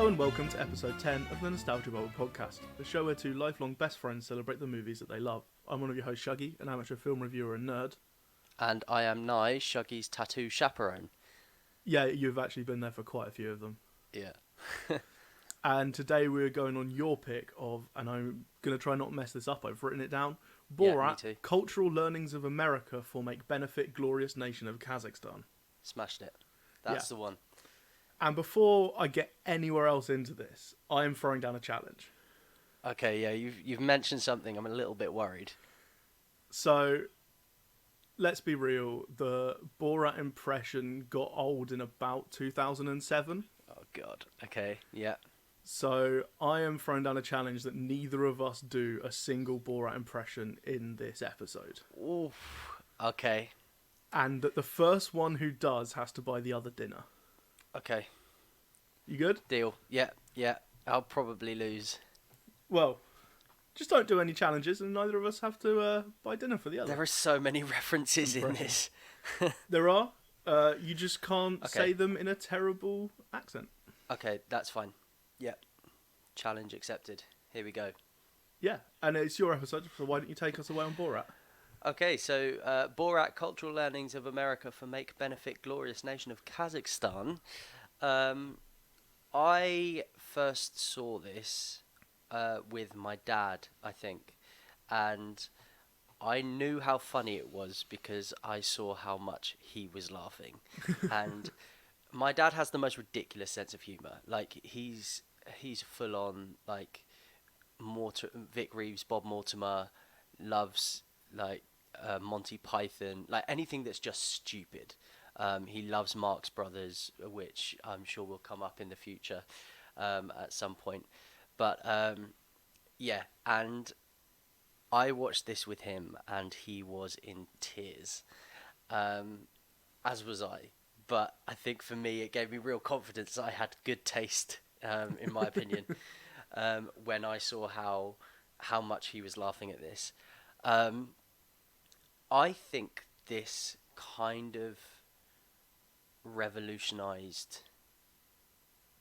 Hello and welcome to episode 10 of the Nostalgia Bubble podcast, the show where two lifelong best friends celebrate the movies that they love. I'm one of your hosts, Shuggie, an amateur film reviewer and nerd. And I am Nye, Shuggie's tattoo chaperone. Yeah, you've actually been there for quite a few of them. Yeah. And today we're going on your pick of, and I'm going to try not mess this up, I've written it down, Borat, Yeah, me too. Cultural Learnings of America for Make Benefit Glorious Nation of Kazakhstan. Smashed it. That's the one. And before I get anywhere else into this, I am throwing down a challenge. Okay, yeah, you've mentioned something. I'm a little bit worried. So, let's be real. The Borat impression got old in about 2007. Oh, God. Okay, yeah. So, I am throwing down a challenge that neither of us do a single Borat impression in this episode. Oof. Okay. And that the first one who does has to buy the other dinner. Okay. You good? Deal. Yeah. I'll probably lose. Well, just don't do any challenges and neither of us have to buy dinner for the other. There are so many references in this. There are. You just can't say them in a terrible accent. Okay, that's fine. Yeah. Challenge accepted. Here we go. Yeah, and it's your episode, so why don't you take us away on Borat? Okay, so Borat, Cultural Learnings of America for Make Benefit Glorious Nation of Kazakhstan. I first saw this with my dad, I think, and I knew how funny it was because I saw how much he was laughing. And my dad has the most ridiculous sense of humour. Like, he's full on, like, Vic Reeves, Bob Mortimer, loves, like, Monty Python, like anything that's just stupid. He loves Marx Brothers, which I'm sure will come up in the future at some point. But yeah, and I watched this with him, and he was in tears, as was I. But I think for me, it gave me real confidence I had good taste, in my opinion, when I saw how much he was laughing at this. I think this kind of revolutionized.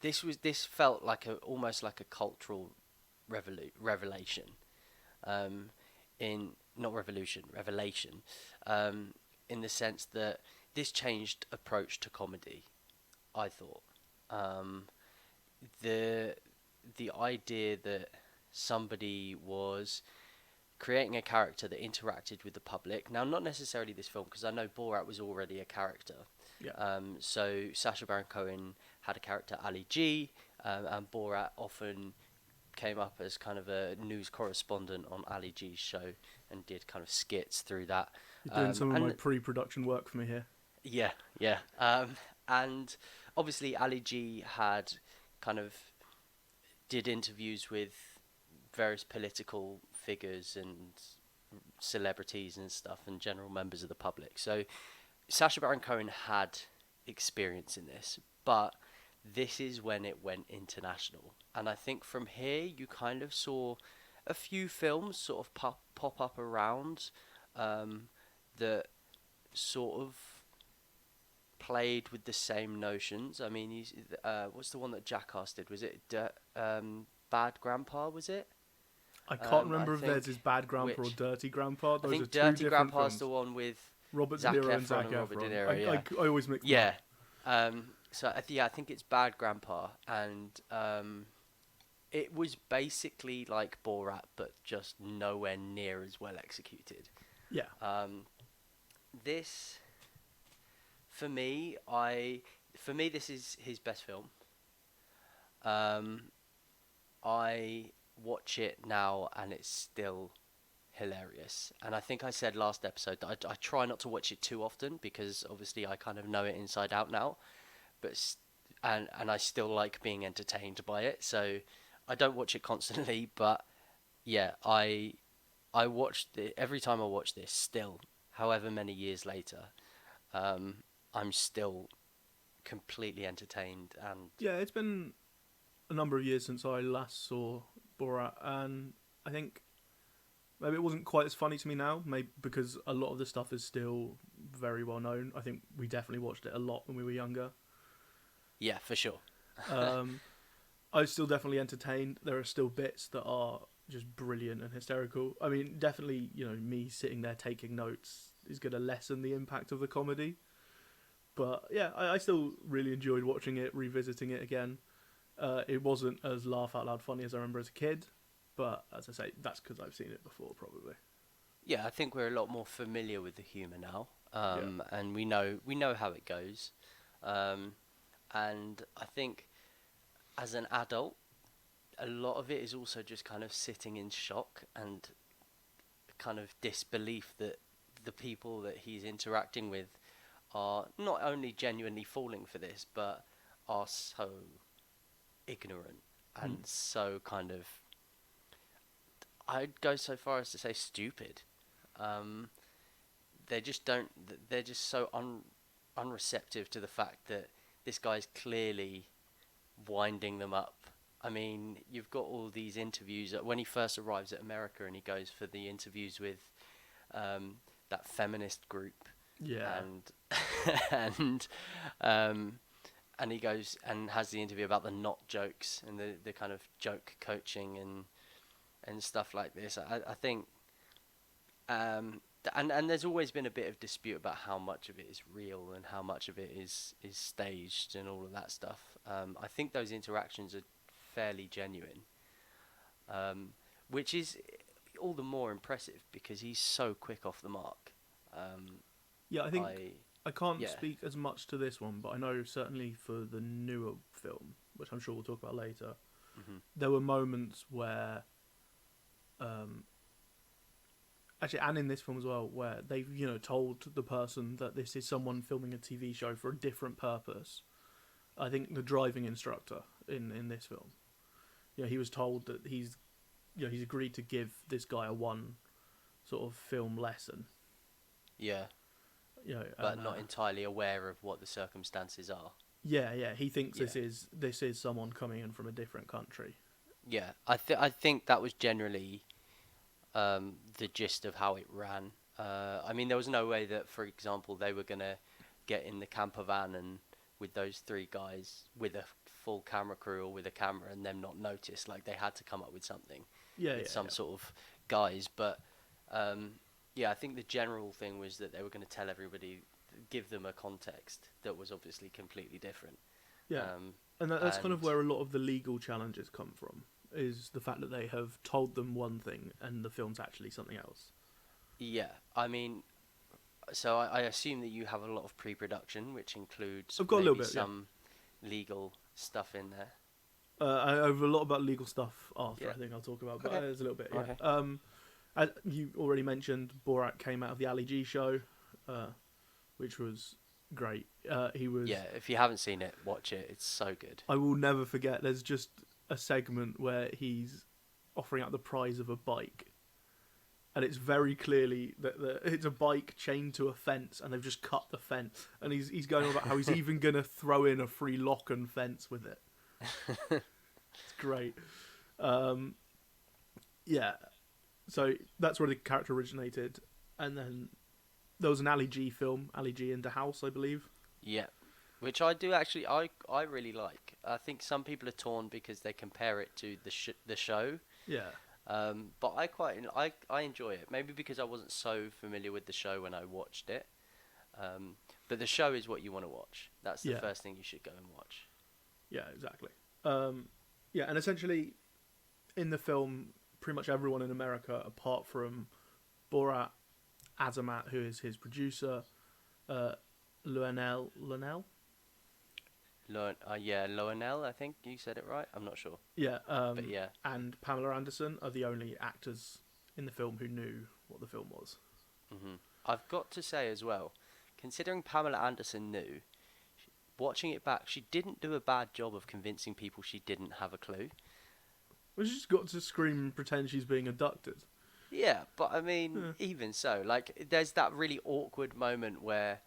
This felt like almost like a cultural revelation, revelation, in the sense that this changed approach to comedy. I thought, the idea that somebody was creating a character that interacted with the public. Now, not necessarily this film, because I know Borat was already a character. Yeah. So Sacha Baron Cohen had a character, Ali G, and Borat often came up as kind of a news correspondent on Ali G's show and did kind of skits through that. You're doing some of my pre-production work for me here. Yeah. And obviously Ali G had kind of did interviews with various political figures and celebrities and stuff and general members of the public. So Sacha Baron Cohen had experience in this, but this is when it went international. And I think from here you kind of saw a few films sort of pop up around that sort of played with the same notions. I mean, what's the one that Jackass did? Was it Bad Grandpa, was it? I can't remember if theirs is Bad Grandpa or Dirty Grandpa. I think Dirty Grandpa's the one with Robert Zac De Niro Efron and Zac and Robert De Efron. Niro, yeah. I always mix them Yeah. up. So I think it's Bad Grandpa, and it was basically like Borat, but just nowhere near as well executed. Yeah. This, for me, this is his best film. I watch it now and it's still hilarious. And I think I said last episode that I try not to watch it too often because obviously I kind of know it inside out now, but and I still like being entertained by it. So I don't watch it constantly, but yeah, I watched it every time I watch this. Still, however many years later, I'm still completely entertained. And yeah, it's been a number of years since I last saw Borat, and I think maybe it wasn't quite as funny to me now, maybe because a lot of the stuff is still very well known. I think we definitely watched it a lot when we were younger. Yeah, for sure. I was still definitely entertained. There are still bits that are just brilliant and hysterical. I mean, definitely, me sitting there taking notes is going to lessen the impact of the comedy. But yeah, I still really enjoyed watching it, revisiting it again. It wasn't as laugh out loud funny as I remember as a kid, but as I say, that's because I've seen it before, probably. Yeah, I think we're a lot more familiar with the humour now, Yeah, and we know how it goes, um, and I think as an adult, a lot of it is also just kind of sitting in shock and kind of disbelief that the people that he's interacting with are not only genuinely falling for this, but are so ignorant Hmm. and so kind of, I'd go so far as to say stupid. Um, they just don't. They're just so unreceptive to the fact that this guy's clearly winding them up. I mean, you've got all these interviews when he first arrives at America and he goes for the interviews with um, that feminist group, Yeah, and and um, and he goes and has the interview about the not jokes and the kind of joke coaching and stuff like this. I think and there's always been a bit of dispute about how much of it is real and how much of it is staged and all of that stuff. I think those interactions are fairly genuine, um, which is all the more impressive because he's so quick off the mark. Um, yeah. I think I I can't yeah. speak as much to this one, but I know certainly for the newer film, which I'm sure we'll talk about later, Hmm. there were moments where, um, actually, and in this film as well, where they've told the person that this is someone filming a TV show for a different purpose. I think the driving instructor in this film, he was told that he's agreed to give this guy a one sort of film lesson. Yeah, And but not entirely aware of what the circumstances are. yeah, he thinks Yeah, this is someone coming in from a different country. yeah. I think that was generally the gist of how it ran. I mean, there was no way that, for example, they were gonna get in the camper van and with those three guys with a full camera crew or with a camera and them not notice. Like they had to come up with something, Yeah, with yeah, some yeah, sort of guys. But um, yeah, I think the general thing was that they were going to tell everybody, give them a context that was obviously completely different. yeah. Um, And that's kind of and where a lot of the legal challenges come from. Is the fact that they have told them one thing and the film's actually something else. yeah, I mean, so I assume that you have a lot of pre-production, which includes I've got a little maybe bit, yeah. some legal stuff in there. I have a lot about legal stuff after. Yeah. I think I'll talk about, but Okay. there's a little bit, yeah. Okay. As you already mentioned, Borat came out of the Ali G show, uh, which was great. He was. Yeah, if you haven't seen it, watch it. It's so good. I will never forget. There's just a segment where he's offering out the prize of a bike, and it's very clearly that it's a bike chained to a fence, and they've just cut the fence. And he's going on about how he's even gonna throw in a free lock and fence with it. It's great. Um, yeah, so that's where the character originated, and then there was an Ali G film, Ali G in the House, I believe. Yeah, which I do actually. I really like. I think some people are torn because they compare it to the show. Yeah, But I enjoy it. Maybe because I wasn't so familiar with the show when I watched it. But the show is what you want to watch. That's the yeah, first thing you should go and watch. yeah, exactly. Yeah, and essentially, in the film, pretty much everyone in America, apart from Borat, Azamat, who is his producer, uh, Luenell, Yeah, Loanel, I think you said it right. I'm not sure, yeah, but yeah. and Pamela Anderson are the only actors in the film who knew what the film was. I've got to say as well, considering Pamela Anderson knew, watching it back, she didn't do a bad job of convincing people she didn't have a clue. Well, she's just got to scream and pretend she's being abducted. Yeah, but I mean, Yeah, even so, like, there's that really awkward moment where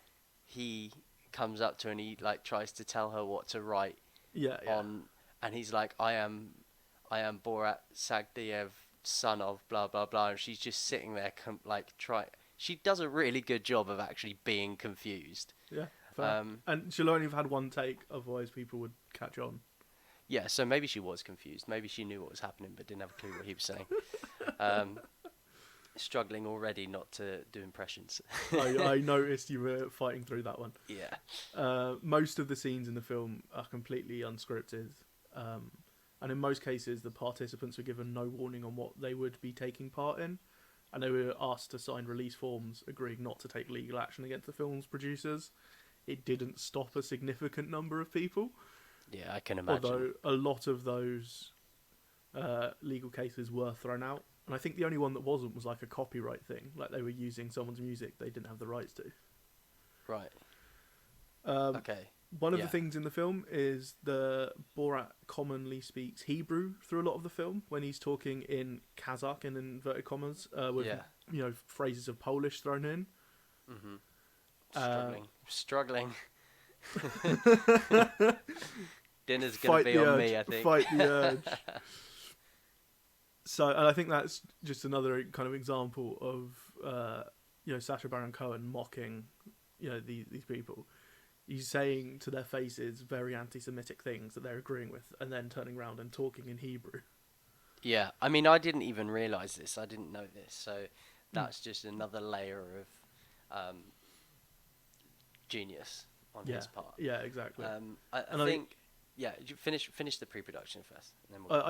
he comes up to her and he like tries to tell her what to write yeah, yeah. on, and he's like, I am Borat Sagdiyev, son of blah blah blah, and she's just sitting there, She does a really good job of actually being confused. Yeah, fair. Um, And she'll only have had one take, otherwise people would catch on. Yeah, so maybe she was confused. Maybe she knew what was happening but didn't have a clue what he was saying. Um, struggling already not to do impressions. I noticed you were fighting through that one. Yeah. Most of the scenes in the film are completely unscripted, and in most cases, the participants were given no warning on what they would be taking part in, and they were asked to sign release forms agreeing not to take legal action against the film's producers. It didn't stop a significant number of people, Yeah, I can imagine. although a lot of those legal cases were thrown out. And I think the only one that wasn't was like a copyright thing, like they were using someone's music they didn't have the rights to. Right. Um, Okay. One of Yeah. the things in the film is the Borat commonly speaks Hebrew through a lot of the film when he's talking in Kazakh in inverted commas, with Yeah. phrases of Polish thrown in. Mhm. Uh, Struggling. Dinner's gonna Fight be the on urge. me, I think. Fight the urge. So, and I think that's just another kind of example of Sacha Baron Cohen mocking these people. He's saying to their faces very anti-Semitic things that they're agreeing with, and then turning around and talking in Hebrew. Yeah, I mean, I didn't even realise this. I didn't know this, so that's just another layer of genius on his part. Yeah, exactly. I think, yeah. You finish the pre-production first, and then we'll...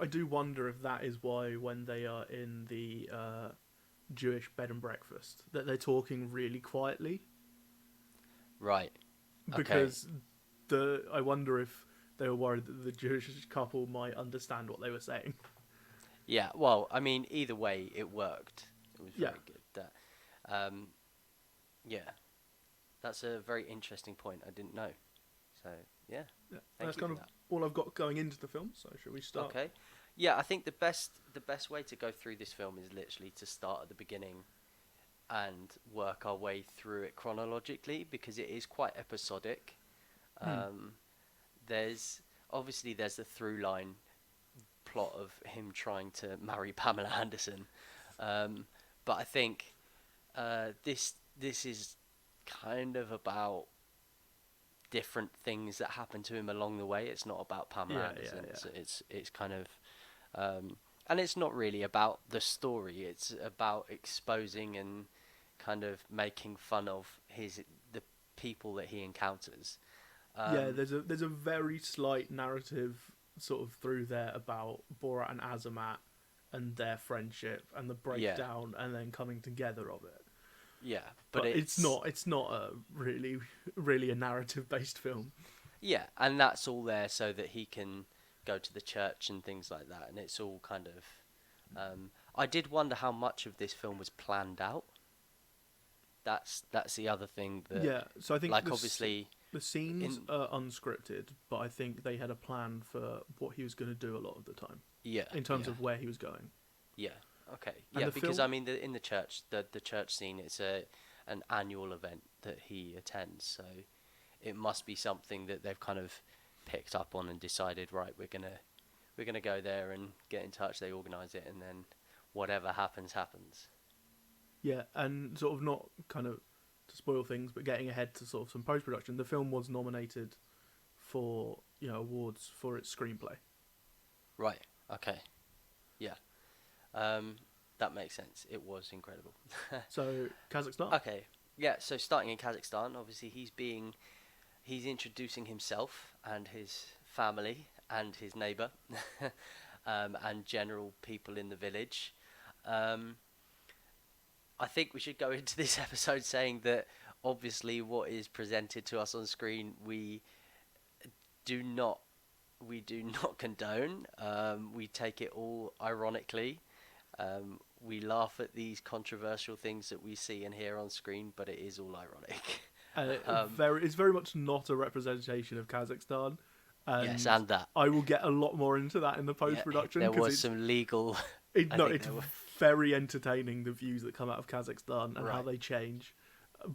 I do wonder if that is why when they are in the Jewish bed and breakfast that they're talking really quietly. Right. Because I wonder if they were worried that the Jewish couple might understand what they were saying. Yeah, well, I mean, either way, it worked. It was very good. Yeah, that's a very interesting point. I didn't know. So, yeah. That's kind of all I've got going into the film. So, should we start? Okay. Yeah, I think the best way to go through this film is literally to start at the beginning and work our way through it chronologically, because it is quite episodic. There's the through line plot of him trying to marry Pamela Anderson, but I think this is kind of about different things that happen to him along the way. It's not about Pamela Anderson. Yeah. It's kind of and it's not really about the story. It's about exposing and kind of making fun of the people that he encounters. There's a very slight narrative sort of through there about Borat and Azamat and their friendship and the breakdown and then coming together of it. Yeah, but it's not a really a narrative based film. Yeah, and that's all there so that he can go to the church and things like that, and it's all kind of. I did wonder how much of this film was planned out. That's the other thing that. So I think obviously the scenes are unscripted, but I think they had a plan for what he was going to do a lot of the time. Yeah. In terms of where he was going. Yeah. Okay. And yeah, because I mean, in the church, the church scene, it's an annual event that he attends, so it must be something that they've kind of picked up on and decided, right, we're gonna go there and get in touch. They organise it, and then whatever happens. Yeah, and sort of not kind of to spoil things, but getting ahead to sort of some post production. The film was nominated for awards for its screenplay. Right. Okay. Yeah. That makes sense. It was incredible. So Kazakhstan. Okay. Yeah. So starting in Kazakhstan, obviously he's introducing himself and his family and his neighbour, and general people in the village. I think we should go into this episode saying that obviously what is presented to us on screen we do not condone. We take it all ironically. We laugh at these controversial things that we see and hear on screen, but it is all ironic. It's very much not a representation of Kazakhstan. Yes, and that. I will get a lot more into that in the post-production. Yeah, there was some legal... It's very entertaining, the views that come out of Kazakhstan and how they change.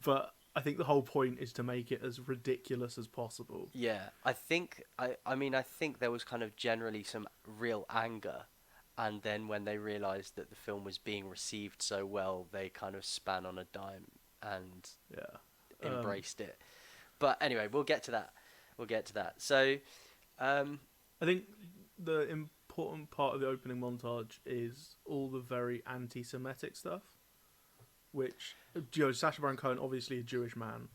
But I think the whole point is to make it as ridiculous as possible. Yeah, I think there was kind of generally some real anger, and then when they realised that the film was being received so well, they kind of span on a dime and embraced it. But anyway, we'll get to that. So, I think the important part of the opening montage is all the very anti-Semitic stuff, which, Sacha Baron Cohen, obviously a Jewish man,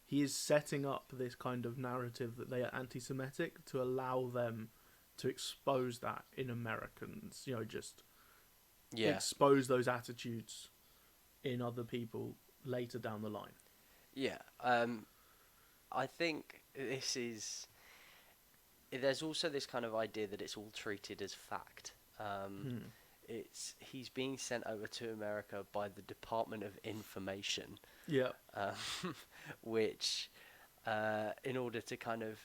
he is setting up this kind of narrative that they are anti-Semitic to allow them to expose that in Americans, just Yeah, expose those attitudes in other people later down the line. yeah. I think this is. There's also this kind of idea that it's all treated as fact. Hmm. He's being sent over to America by the Department of Information, Yeah, um, which, in order to kind of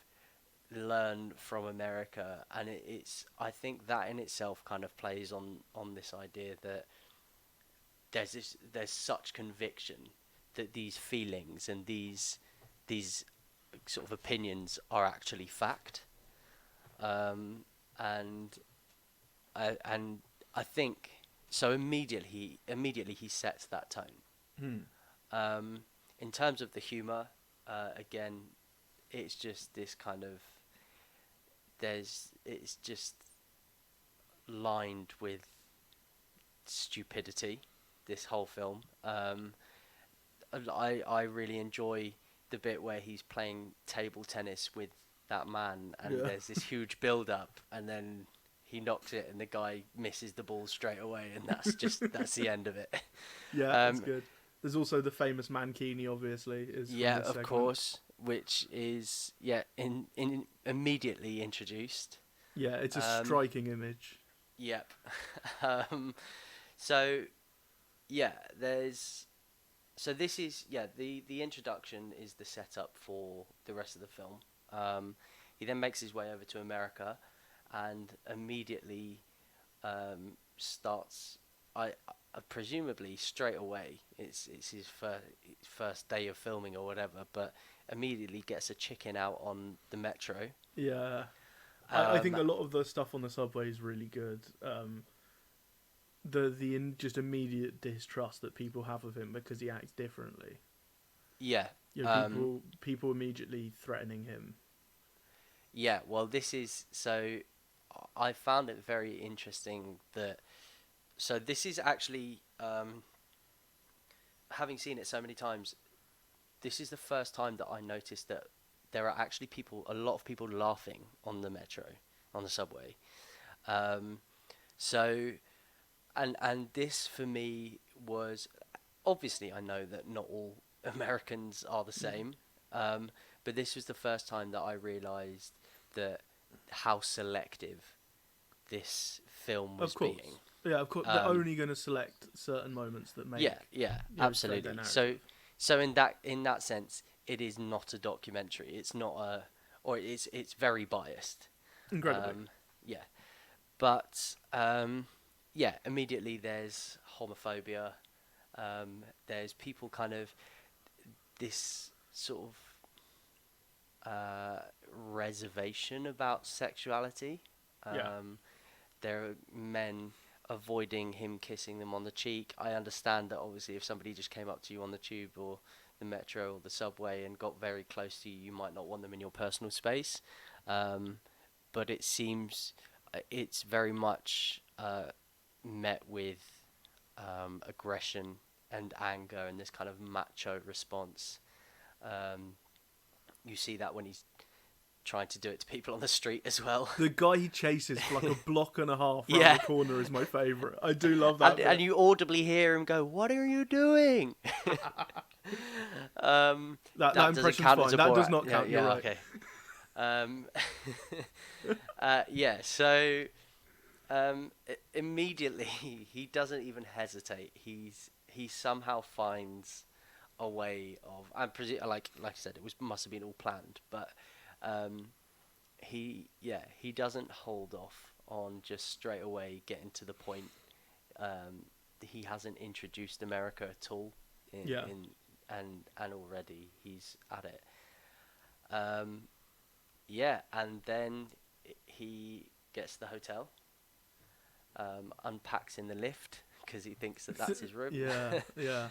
learn from America, and it's I think that in itself kind of plays on this idea that there's such conviction that these feelings and these sort of opinions are actually fact, and and I think so. Immediately he sets that tone. hmm. In terms of the humor, again, it's just this kind of it's just lined with stupidity. This whole film. I really enjoy the bit where he's playing table tennis with that man, and Yeah. there's this huge build up, and then he knocks it, and the guy misses the ball straight away, and that's the end of it. Yeah, it's Um, good. There's also the famous Mankini, obviously, is from yeah, this of segment. course, which is in immediately introduced. Yeah, it's a Um, striking image. Yep. um, so yeah, there's this is the introduction is the setup for the rest of the film. He then makes his way over to America, and immediately starts. Presumably straight away. It's his first day of filming or whatever, but immediately gets a chicken out on the metro. Yeah, I Um, think a lot of the stuff on the subway is really good. Just immediate distrust that people have of him because he acts differently. yeah. People immediately threatening him. Yeah, well, this is so. I found it very interesting that. So this is actually, having seen it so many times, this is the first time that I noticed that there are actually a lot of people laughing on the metro, on the subway. Um, so, and this for me was obviously I know that not all Americans are the same, but this was the first time that I realised that how selective this film was Of course. being. Yeah, of course. They're only going to select certain moments that make. Yeah, Stand absolutely. their So, narrative. in that sense, it is not a documentary. It's not or it's very biased. Incredibly. Yeah, but yeah, immediately there's homophobia. There's people kind of this sort of reservation about sexuality. Yeah. There are men avoiding him kissing them on the cheek. I understand that obviously if somebody just came up to you on the tube or the metro or the subway and got very close to you, you might not want them in your personal space. But it seems it's very much met with aggression and anger and this kind of macho response. You see that when he's trying to do it to people on the street as well. The guy he chases for like a block and a half around Yeah. the corner is my favourite. I do love that. And you audibly hear him go, "What are you doing?" that doesn't impression's count fine. as a That does Borat. not count. Yeah, You're right. okay. Yeah, so immediately he doesn't even hesitate. He somehow finds a way of. Like I said, must have been all planned, but he doesn't hold off on just straight away getting to the point. He hasn't introduced America at all, and already he's at it. Yeah, and then he gets to the hotel, unpacks in the lift because he thinks that that's his room. Yeah.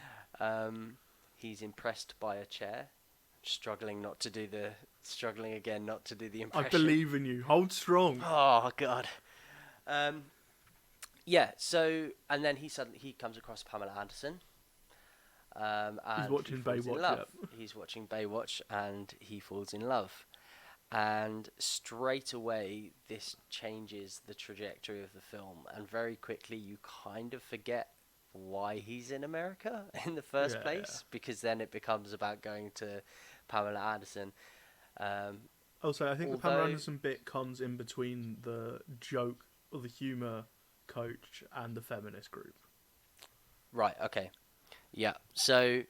He's impressed by a chair, struggling not to do the struggling again not to do the I impression. believe in you. Hold strong. Oh God. Yeah. So and then he comes across Pamela Anderson. And He's watching he falls in Baywatch, love. yeah. He's watching Baywatch, and he falls in love. And straight away, this changes the trajectory of the film, and very quickly, you kind of forget why he's in America in the first place, because then it becomes about going to Pamela Anderson. Also, I think the Pamela Although- Anderson bit comes in between the joke or the humour coach and the feminist group. Right. Okay. Yeah. So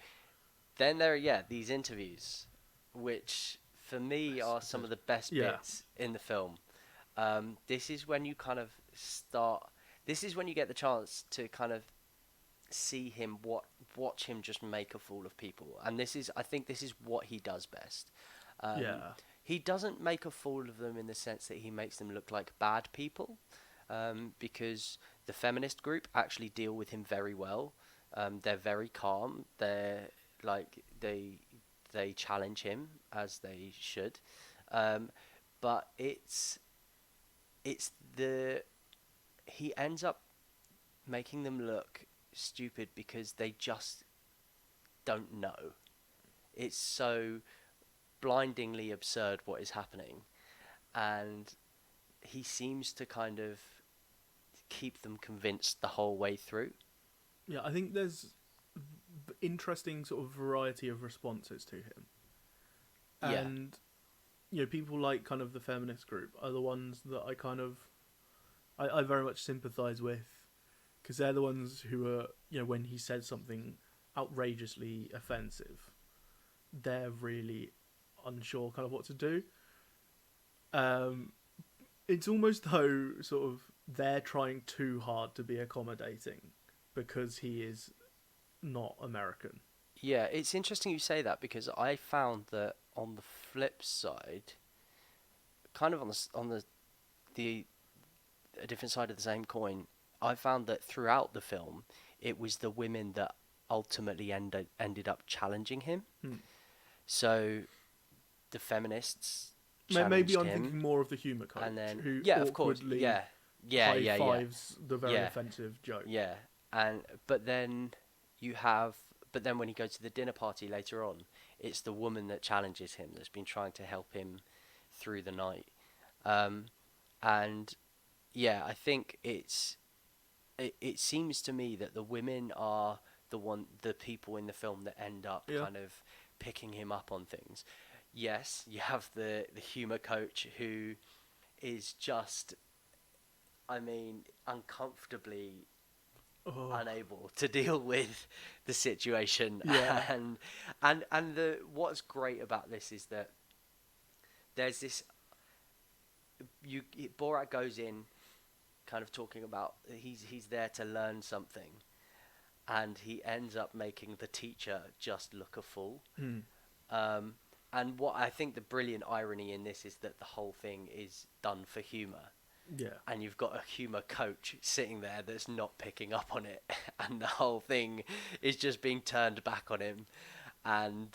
then there are these interviews, which for me are some of the best Yeah. bits in the film. This is when you kind of start. This is when you get the chance to kind of see him, watch him just make a fool of people, and I think this is what he does best. Yeah. He doesn't make a fool of them in the sense that he makes them look like bad people, because the feminist group actually deal with him very well. They're very calm. They're like they challenge him as they should, but he ends up making them look stupid because they just don't know. It's so blindingly absurd what is happening, and he seems to kind of keep them convinced the whole way through. Yeah, I think there's interesting sort of variety of responses to him. Yeah. And, people like kind of the feminist group are the ones that I very much sympathise with, because they're the ones who are, when he says something outrageously offensive, they're really unsure kind of what to do. It's almost though sort of they're trying too hard to be accommodating because he is not American. Yeah, it's interesting you say that, because I found that on the flip side, kind of on the a different side of the same coin, I found that throughout the film, it was the women that ultimately ended up challenging him. So the feminists challenged Maybe I'm him, thinking more of the humour coach, and then who of course, awkwardly high fives the very Yeah. offensive joke. Yeah, but then when he goes to the dinner party later on, it's the woman that challenges him, that's been trying to help him through the night. And yeah, I think it seems to me that the women are the people in the film that end up kind of picking him up on things. Yes, you have the humor coach who is just, I mean, uncomfortably unable to deal with the situation. Yeah. and what's great about this is that there's this Borat goes in kind of talking about he's there to learn something, and he ends up making the teacher just look a fool. And what I think the brilliant irony in this is that the whole thing is done for humor. Yeah. And you've got a humour coach sitting there that's not picking up on it, and the whole thing is just being turned back on him. And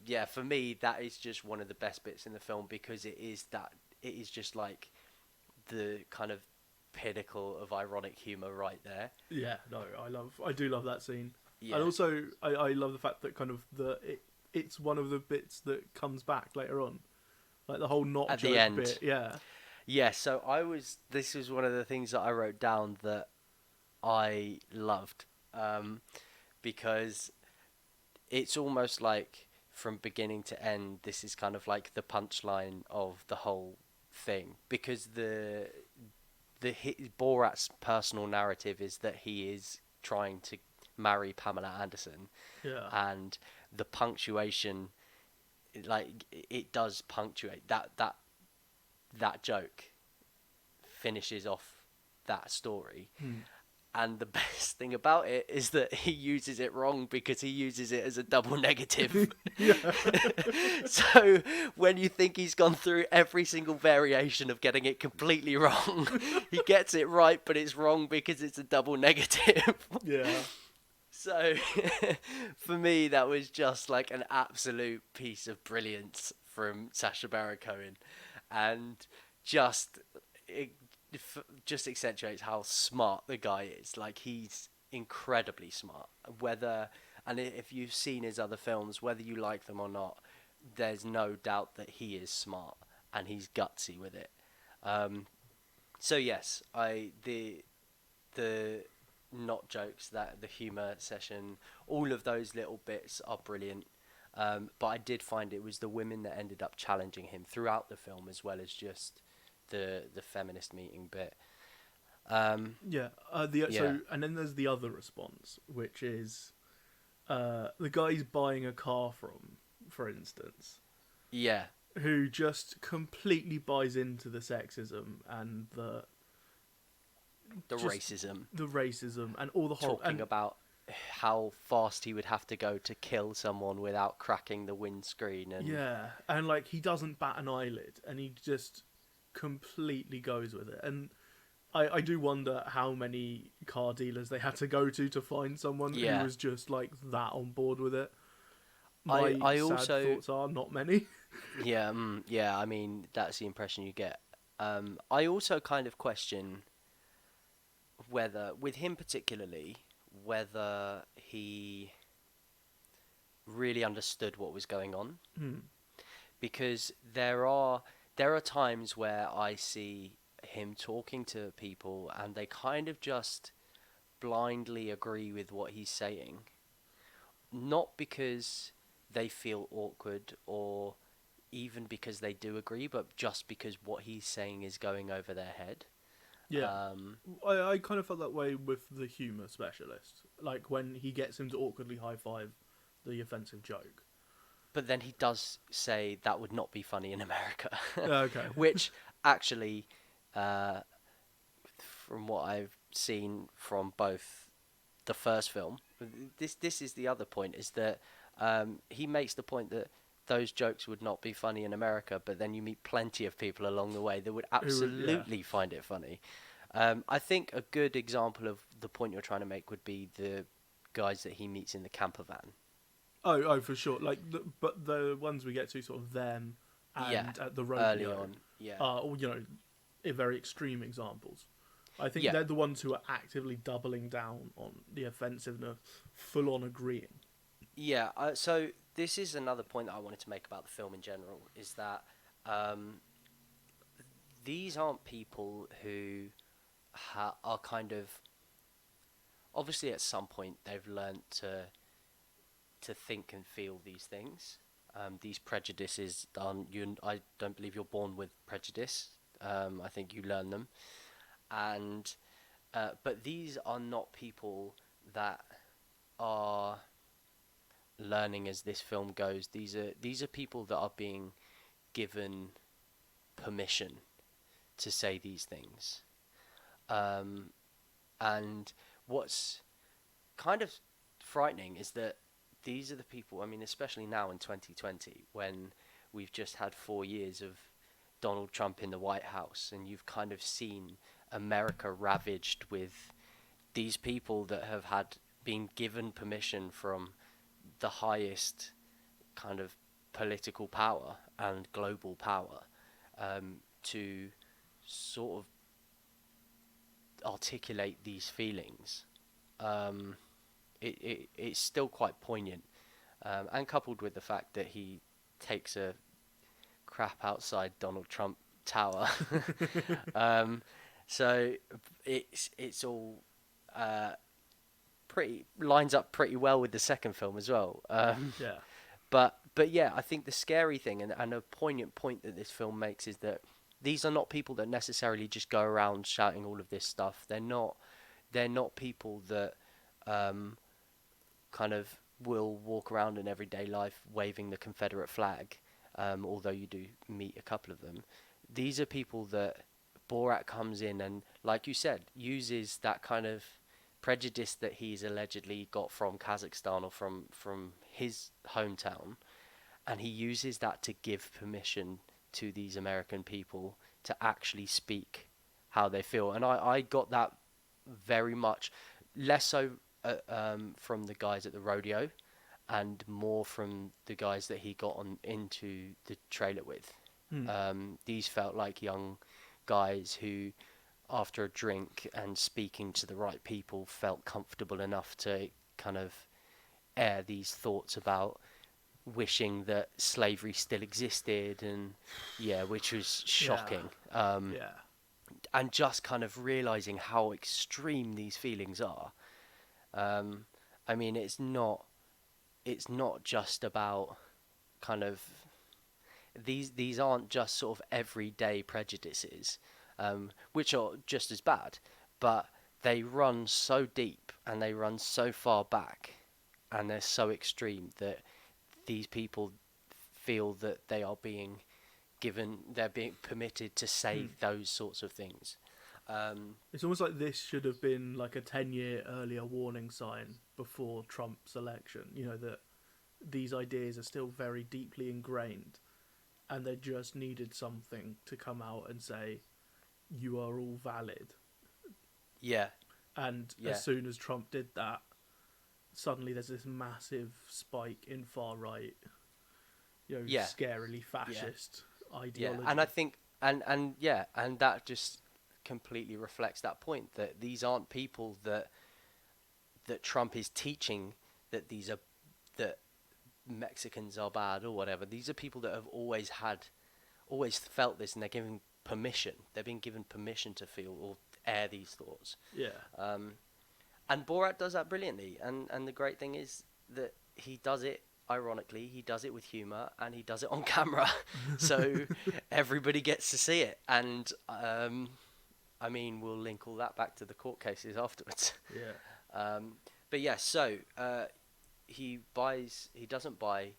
yeah, for me, that is just one of the best bits in the film, because it is just like the kind of pinnacle of ironic humour right there. Yeah, no, I do love that scene. Yeah. And also, I love the fact that kind of it's one of the bits that comes back later on, like the whole not At joke the end. bit. Yeah. Yeah, so this was one of the things that I wrote down that I loved, because it's almost like from beginning to end, this is kind of like the punchline of the whole thing, because Borat's personal narrative is that he is trying to marry Pamela Anderson, and the punctuation, like it does punctuate that joke finishes off that story. And the best thing about it is that he uses it wrong, because he uses it as a double negative. So when you think he's gone through every single variation of getting it completely wrong, he gets it right, but it's wrong because it's a double negative. Yeah. So for me, that was just like an absolute piece of brilliance from Sacha Baron Cohen, and just it just accentuates how smart the guy is. Like, he's incredibly smart. Whether and if you've seen his other films, whether you like them or not, there's no doubt that he is smart and he's gutsy with it. So yes, the not jokes, that the humor session, all of those little bits are brilliant. But I did find it was the women that ended up challenging him throughout the film, as well as just the feminist meeting bit. Yeah. Yeah, So and then there's the other response, which is the guy he's buying a car from, for instance, yeah, who just completely buys into the sexism and the just racism, the racism and all the horror. talking And about how fast he would have to go to kill someone without cracking the windscreen, and yeah, and like he doesn't bat an eyelid, and he just completely goes with it. And I do wonder how many car dealers they had to go to find someone who yeah. was just like that on board with it. I My I sad also thoughts are not many. Yeah, yeah. I mean, that's the impression you get. I also kind of question whether, with him particularly, whether he really understood what was going on, Hmm. because there are times where I see him talking to people and they kind of just blindly agree with what he's saying, not because they feel awkward or even because they do agree, but just because what he's saying is going over their head. Yeah, Um, I kind of felt that way with the humour specialist. Like when he gets him to awkwardly high five the offensive joke. but then he does say that would not be funny in America, Okay. which actually, uh, from what I've seen from both the first film, this is the other point, is that he makes the point that those jokes would not be funny in America, but then you meet plenty of people along the way that would Who would? Yeah. absolutely find it funny. I think a good example of the point you're trying to make would be the guys that he meets in the camper van. Oh, for sure. But the ones we get to, sort of them Yeah, and at the early rodeo, on. Yeah, are all, very extreme examples. I think yeah, they're the ones who are actively doubling down on the offensiveness, full on agreeing. yeah. So this is another point that I wanted to make about the film in general, is that um, these aren't people who are kind of, obviously at some point they've learned to think and feel these things. These prejudices, I don't believe you're born with prejudice. I think you learn them, and but these are not people that are learning as this film goes. These are people that are being given permission to say these things. Um, and what's kind of frightening is that these are the people, I mean, especially now in 2020, when we've just had 4 years of Donald Trump in the White House, and you've kind of seen America ravaged with these people that have had been given permission from the highest kind of political power and global power, to sort of articulate these feelings. It's still quite poignant, and coupled with the fact that he takes a crap outside Donald Trump Tower, um, so it's all pretty lines up pretty well with the second film as well. Yeah. But yeah, I think the scary thing and a poignant point that this film makes is that these are not people that necessarily just go around shouting all of this stuff. They're not people that kind of will walk around in everyday life waving the Confederate flag, although you do meet a couple of them. These are people that Borat comes in and, like you said, uses that kind of prejudice that he's allegedly got from Kazakhstan or from his hometown, and he uses that to give permission to these American people to actually speak how they feel. And I got that very much, less so from the guys at the rodeo, and more from the guys that he got on into the trailer with. These felt like young guys who, after a drink and speaking to the right people, felt comfortable enough to kind of air these thoughts about wishing that slavery still existed, and which was shocking. Yeah. And just kind of realizing how extreme these feelings are. I mean, it's not just about kind of these aren't just sort of everyday prejudices, which are just as bad, but they run so deep and they run so far back, and they're so extreme that these people feel that they're being permitted to say those sorts of things. It's almost like this should have been like a 10-year earlier warning sign before Trump's election. You know, that these ideas are still very deeply ingrained, and they just needed something to come out and say, you are all valid. Yeah. And as soon as Trump did that, suddenly there's this massive spike in far right, scarily fascist ideology. Yeah, and I think, and that just completely reflects that point, that these aren't people that Trump is teaching that that Mexicans are bad or whatever. These are people that have always felt this, and they're given permission. They're being given permission to feel or air these thoughts. Yeah. And Borat does that brilliantly. And the great thing is that he does it, ironically, he does it with humour, and he does it on camera. So everybody gets to see it. And, I mean, we'll link all that back to the court cases afterwards. Yeah. But yeah, so he doesn't buy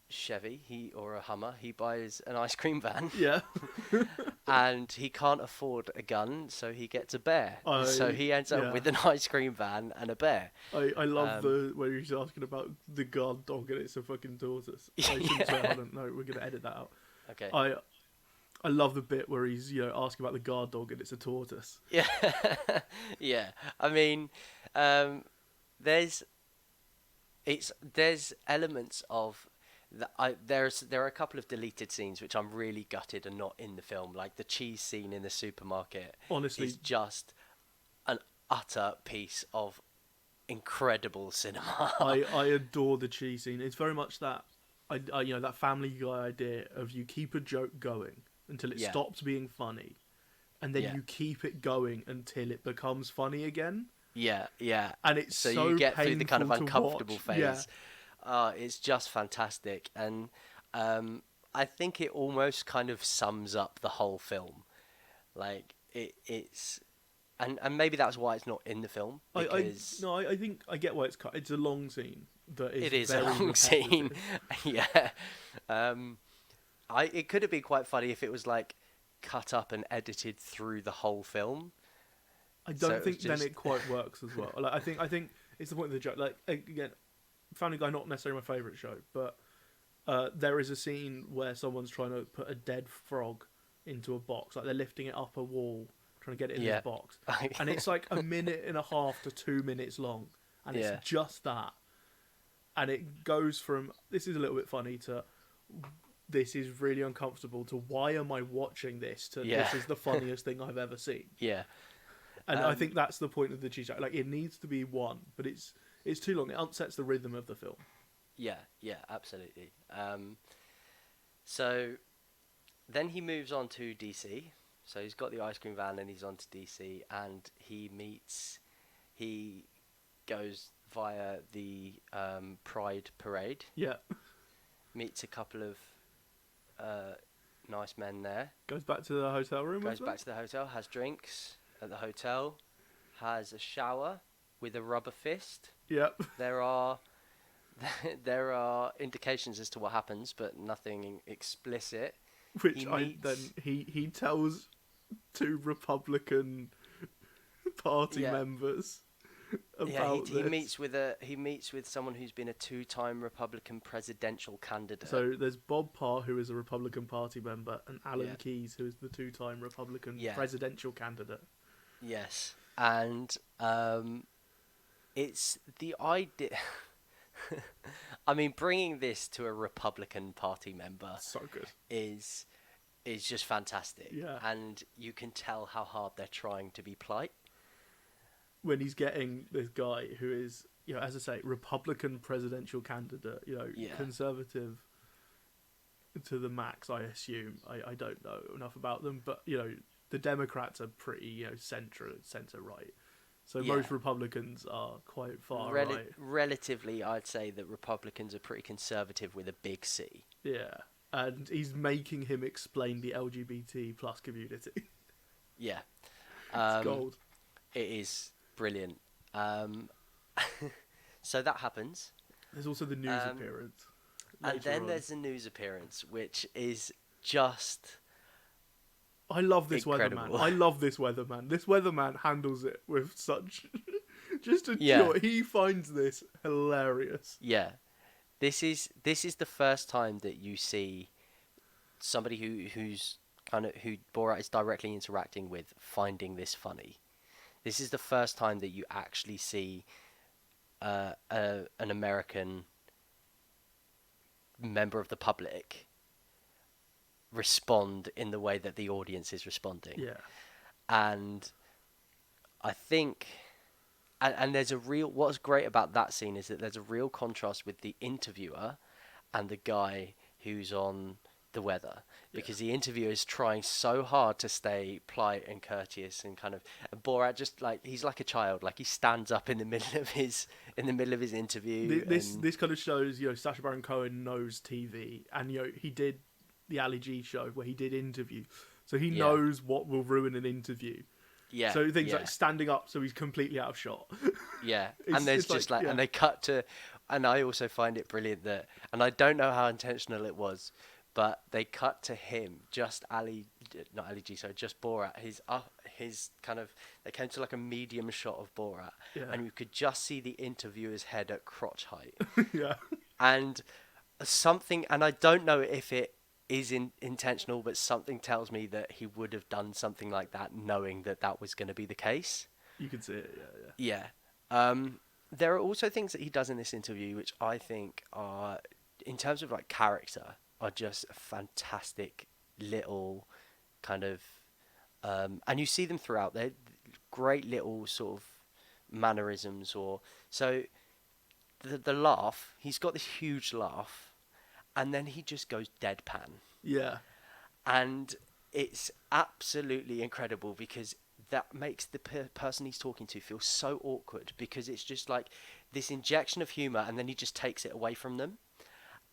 Chevy or a Hummer. He buys an ice cream van. Yeah. And he can't afford a gun, so he gets a bear. So he ends up with an ice cream van and a bear. I love where he's asking about the guard dog and it's a fucking tortoise. I shouldn't say, hold on, no, we're going to edit that out. Okay. I love the bit where he's asking about the guard dog and it's a tortoise. Yeah. Yeah. I mean, there's elements of there are a couple of deleted scenes which I'm really gutted are not in the film, like the cheese scene in the supermarket. Honestly, is just an utter piece of incredible cinema. I adore the cheese scene. It's very much that that Family Guy idea of you keep a joke going until it stops being funny, and then you keep it going until it becomes funny again. Yeah, yeah. And it's so you get through the kind of painful to uncomfortable watch. phase. Yeah. It's just fantastic, and I think it almost kind of sums up the whole film. Like it's, and maybe that's why it's not in the film. Because I think I get why it's cut. It's a long scene. It is a long scene. Yeah. It could have been quite funny if it was like cut up and edited through the whole film. I don't think then it quite works as well. Like I think it's the point of the joke. Like again, Family Guy not necessarily my favourite show, but there is a scene where someone's trying to put a dead frog into a box. Like they're lifting it up a wall, trying to get it in this box, and it's like a minute and a half to 2 minutes long, and it's just that, and it goes from this is a little bit funny to this is really uncomfortable to why am I watching this to this is the funniest thing I've ever seen. Yeah. And I think that's the point of the cheese. Like it needs to be one, but it's too long. It upsets the rhythm of the film. Yeah, absolutely. So then he moves on to DC. So he's got the ice cream van and he's on to DC, and he goes via the Pride Parade. Yeah. Meets a couple of nice men there. Goes back to the hotel room. Goes back to the hotel, has drinks at the hotel, has a shower with a rubber fist. Yep. There are indications as to what happens, but nothing explicit. Which he tells two Republican Party members about he meets with someone who's been a 2-time Republican presidential candidate. So there's Bob Parr, who is a Republican Party member, and Alan Keyes, who is the 2-time Republican presidential candidate. Yes, and it's the idea. I mean, bringing this to a Republican Party member So good. is is just fantastic, Yeah. and you can tell how hard they're trying to be polite. When he's getting this guy who is, as I say, Republican presidential candidate, Yeah, conservative to the max, I assume. I don't know enough about them, but, the Democrats are pretty, centre right. So yeah. most Republicans are quite far right. Relatively, I'd say that Republicans are pretty conservative with a big C. Yeah. And he's making him explain the LGBT plus community. Yeah, It's gold. it is brilliant. Um, so that happens, There's also the news um, appearance and later then on. there's a news appearance, which is just I love this incredible. weatherman. I love this weatherman. This weatherman handles it with such just a Yeah. joy. He finds this hilarious. Yeah. This is the first time that you see somebody who Borat is directly interacting with finding this funny. This is the first time that you actually see an American member of the public respond in the way that the audience is responding. Yeah. And I think, and there's a real, what's great about that scene is that there's a real contrast with the interviewer and the guy who's on the weather, because the interviewer is trying so hard to stay polite and courteous and and Borat just he's like a child, he stands up in the middle of his interview. This kind of shows, Sacha Baron Cohen knows TV, and he did the Ali G show where he did interview, so he knows what will ruin an interview. Yeah. So things yeah. like standing up so he's completely out of shot. Yeah, It's- and there's it's just like, yeah. and they cut to, and I also find it brilliant that, and I don't know how intentional it was, but they cut to him, just not Ali G, sorry, just Borat. His they came to a medium shot of Borat, Yeah. and you could just see the interviewer's head at crotch height, Yeah. and and I don't know if it is intentional, but something tells me that he would have done something like that, knowing that that was going to be the case. You can see it. Yeah. Yeah. There are also things that he does in this interview which I think are, in terms of character, are just fantastic little and you see them throughout. They're great little sort of mannerisms, so the laugh. He's got this huge laugh, and then he just goes deadpan. Yeah. And it's absolutely incredible because that makes the person he's talking to feel so awkward, because it's just this injection of humor, and then he just takes it away from them,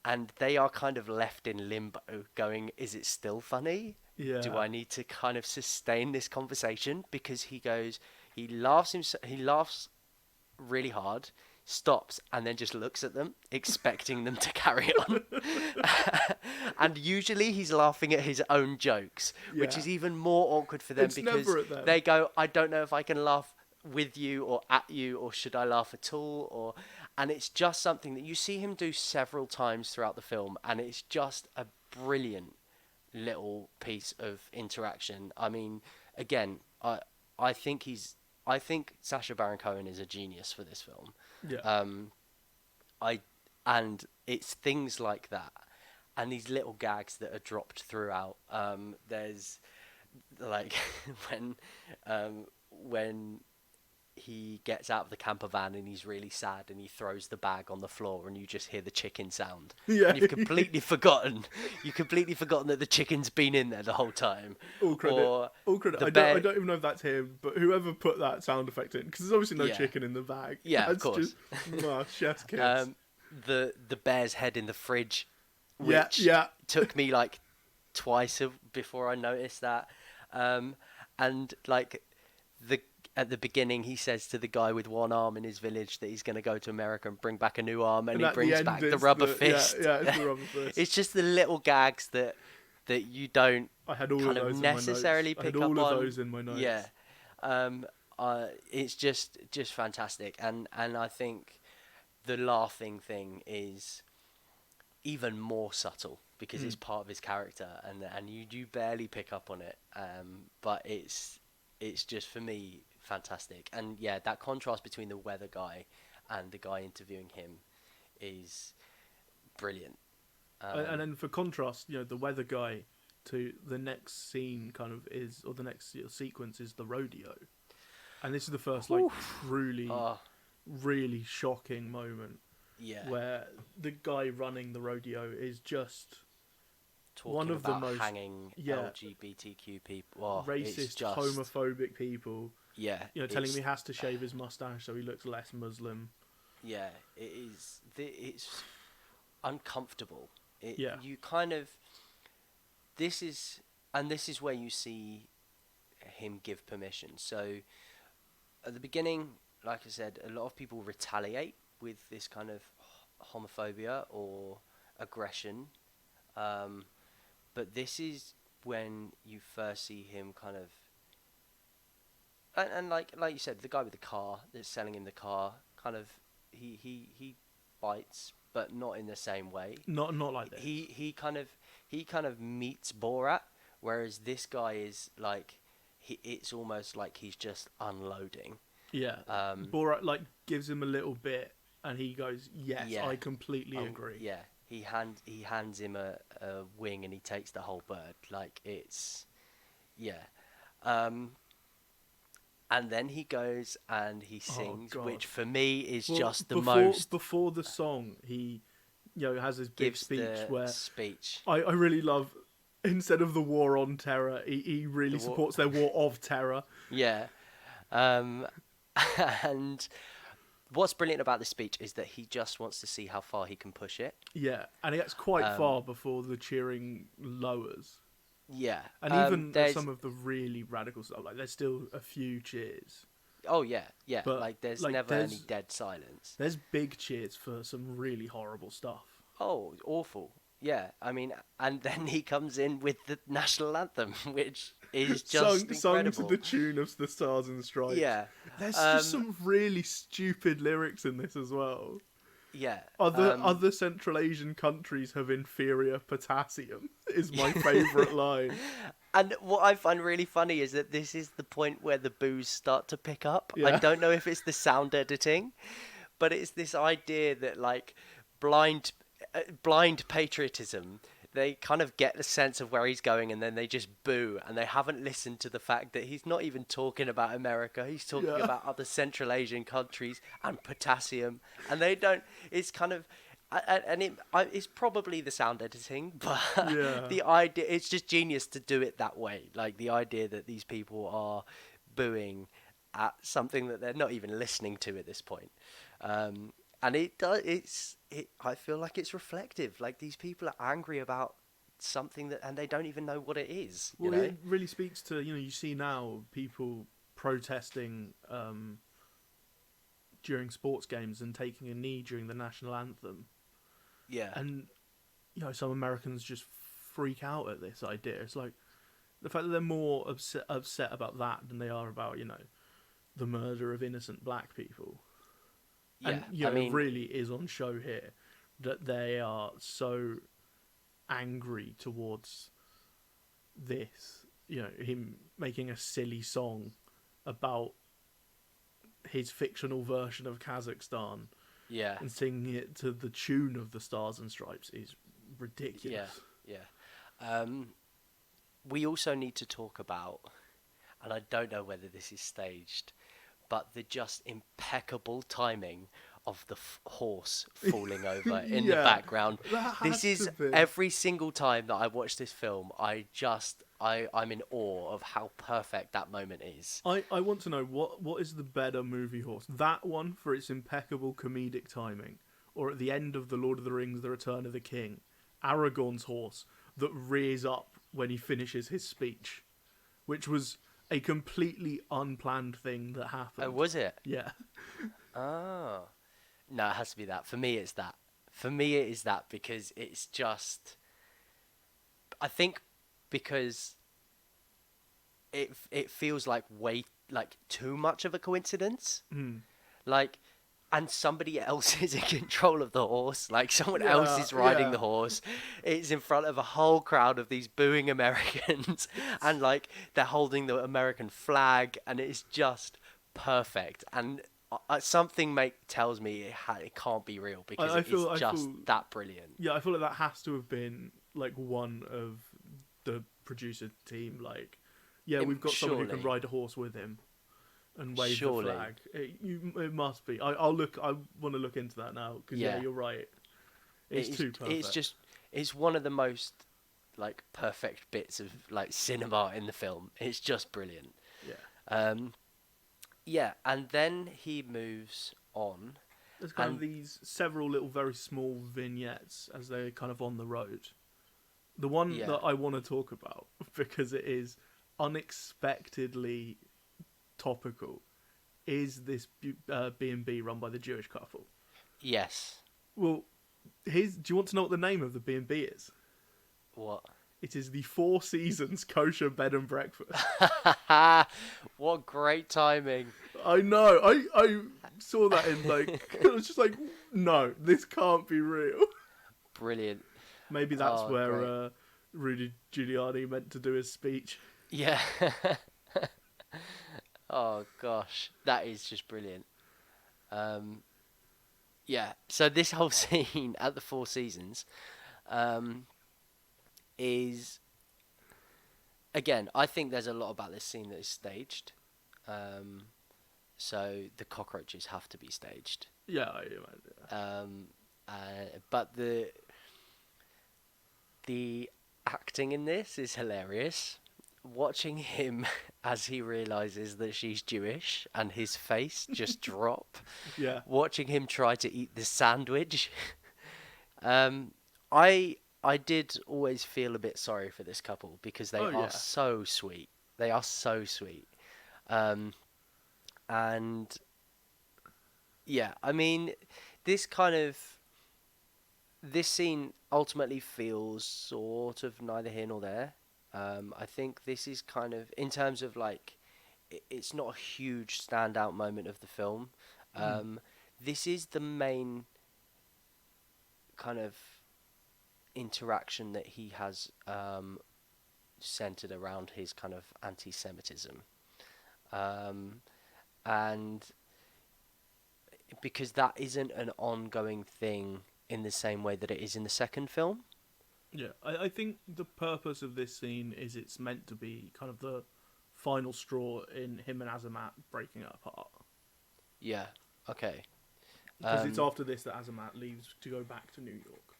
and they are left in limbo going, is it still funny? Yeah. Do I need to sustain this conversation? Because he laughs really hard, stops, and then just looks at them, expecting them to carry on. And usually he's laughing at his own jokes, which Yeah. is even more awkward for them, It's because never at them. they go, I don't know if I can laugh with you or at you, or should I laugh at all, and it's just something that you see him do several times throughout the film, and it's just a brilliant little piece of interaction. I mean, again, I think Sacha Baron Cohen is a genius for this film. Yeah. And it's things like that, and these little gags that are dropped throughout. There's when he gets out of the camper van and he's really sad and he throws the bag on the floor and you just hear the chicken sound. Yeah. And you've completely forgotten that the chicken's been in there the whole time. All credit. Or All credit. the I bear- don't even know if that's him, but whoever put that sound effect in, because there's obviously no Yeah. chicken in the bag. Yeah, of That's course. Just, chef's kiss. The bear's head in the fridge, Yeah, which yeah. took me twice before I noticed that. And at the beginning, he says to the guy with one arm in his village that he's going to go to America and bring back a new arm, and he at the brings end back the it's rubber fist. Yeah, it's the rubber fist. It's just the little gags that you don't I had all kind of of those necessarily in my notes. pick I had all up of on. those in my notes. Yeah. It's just fantastic, and I think the laughing thing is even more subtle because it's part of his character, and you barely pick up on it. But it's just, for me, fantastic. And yeah, that contrast between the weather guy and the guy interviewing him is brilliant. And then for contrast, the weather guy to the next scene or the next sequence is the rodeo. And this is the first truly, really shocking moment where the guy running the rodeo is just talking one of about the most hanging LGBTQ people, racist, homophobic people. Yeah, telling him he has to shave his mustache so he looks less Muslim. Yeah, it is. It's uncomfortable. You kind of. This is where you see him give permission. So at the beginning, like I said, a lot of people retaliate with this kind of homophobia or aggression. But this is when you first see him kind of, and like you said, the guy with the car that's selling him the car, kind of, he bites, but not in the same way. Not like this. He kind of meets Borat, whereas this guy is like, it's almost like he's just unloading. Yeah. Borat gives him a little bit, and he goes, "Yes, I completely agree." Yeah. He hands him a wing, and he takes the whole bird. Like, it's, and then he goes and he sings, which for me is just the most. Before the song, he, has his big speech. I really love. Instead of the war on terror, he really supports their war of terror. Yeah, and what's brilliant about this speech is that he just wants to see how far he can push it. Yeah, and he gets quite far before the cheering lowers. Yeah. And even some of the really radical stuff, there's still a few cheers. Oh, yeah. But, there's never any dead silence. There's big cheers for some really horrible stuff. Oh, awful. Yeah, I mean, and then he comes in with the national anthem, which is just incredible. Sung to the tune of the Stars and Stripes. Yeah. There's just some really stupid lyrics in this as well. Yeah. Other Central Asian countries have inferior potassium, is my favourite line. And what I find really funny is that this is the point where the boos start to pick up. Yeah. I don't know if it's the sound editing, but it's this idea that, blind patriotism, they kind of get the sense of where he's going, and then they just boo, and they haven't listened to the fact that he's not even talking about America. He's talking about other Central Asian countries and potassium, and they don't. It's kind of, it's probably the sound editing, but the idea, it's just genius to do it that way. Like, the idea that these people are booing at something that they're not even listening to at this point. And it does. I feel like it's reflective. Like, these people are angry about something and they don't even know what it is. Well, it really speaks to, you see now people protesting during sports games and taking a knee during the national anthem. Yeah. And some Americans just freak out at this idea. It's like the fact that they're more upset about that than they are about the murder of innocent black people. Yeah, and it really is on show here that they are so angry towards this. Him making a silly song about his fictional version of Kazakhstan. Yeah. And singing it to the tune of the Stars and Stripes is ridiculous. Yeah. We also need to talk about, and I don't know whether this is staged, but the just impeccable timing of the horse falling over in the background. This is every single time that I watch this film, I'm in awe of how perfect that moment is. I want to know what is the better movie horse? That one for its impeccable comedic timing, or at the end of The Lord of the Rings: The Return of the King, Aragorn's horse that rears up when he finishes his speech, which was a completely unplanned thing that happened. Oh, was it? Yeah. Oh. No, it has to be that. For me, it's that. For me, it is that because it's just... I think because it feels like too much of a coincidence. Mm. And somebody else is in control of the horse. Someone else is riding the horse. It's in front of a whole crowd of these booing Americans. And they're holding the American flag. And it's just perfect. And something tells me it can't be real because it's just that brilliant. Yeah, I feel like that has to have been like one of the producer team. Like, yeah, we've got someone who can ride a horse with him and wave the flag. It must be. I'll look. I want to look into that now because yeah, you're right. It's too perfect. It's one of the most like perfect bits of like cinema in the film. It's just brilliant. Yeah. Yeah, and then he moves on. There's kind of these several little very small vignettes as they're kind of on the road. The one that I want to talk about, because it is unexpectedly topical, is this B&B run by the Jewish couple. Yes. Well, do you want to know what the name of the B&B is? What? It is the Four Seasons Kosher Bed and Breakfast. What great timing. I know. I saw that in like... I was just like, no, this can't be real. Brilliant. Maybe that's where Rudy Giuliani meant to do his speech. Yeah. Oh, gosh. That is just brilliant. Yeah. So this whole scene at the Four Seasons is... Again, I think there's a lot about this scene that is staged. So the cockroaches have to be staged. Yeah, I imagine. But the acting in this is hilarious. Watching him as he realizes that she's Jewish and his face just drop. Yeah. Watching him try to eat the sandwich. I did always feel a bit sorry for this couple because they are so sweet. They are so sweet. And yeah, I mean, this scene ultimately feels sort of neither here nor there. I think this is kind of, in terms of like, it's not a huge standout moment of the film. This is the main kind of interaction that he has centered around his kind of anti-Semitism. And because that isn't an ongoing thing in the same way that it is in the second film. Yeah, I think the purpose of this scene is it's meant to be kind of the final straw in him and Azamat breaking it apart. Yeah, okay. Because it's after this that Azamat leaves to go back to New York.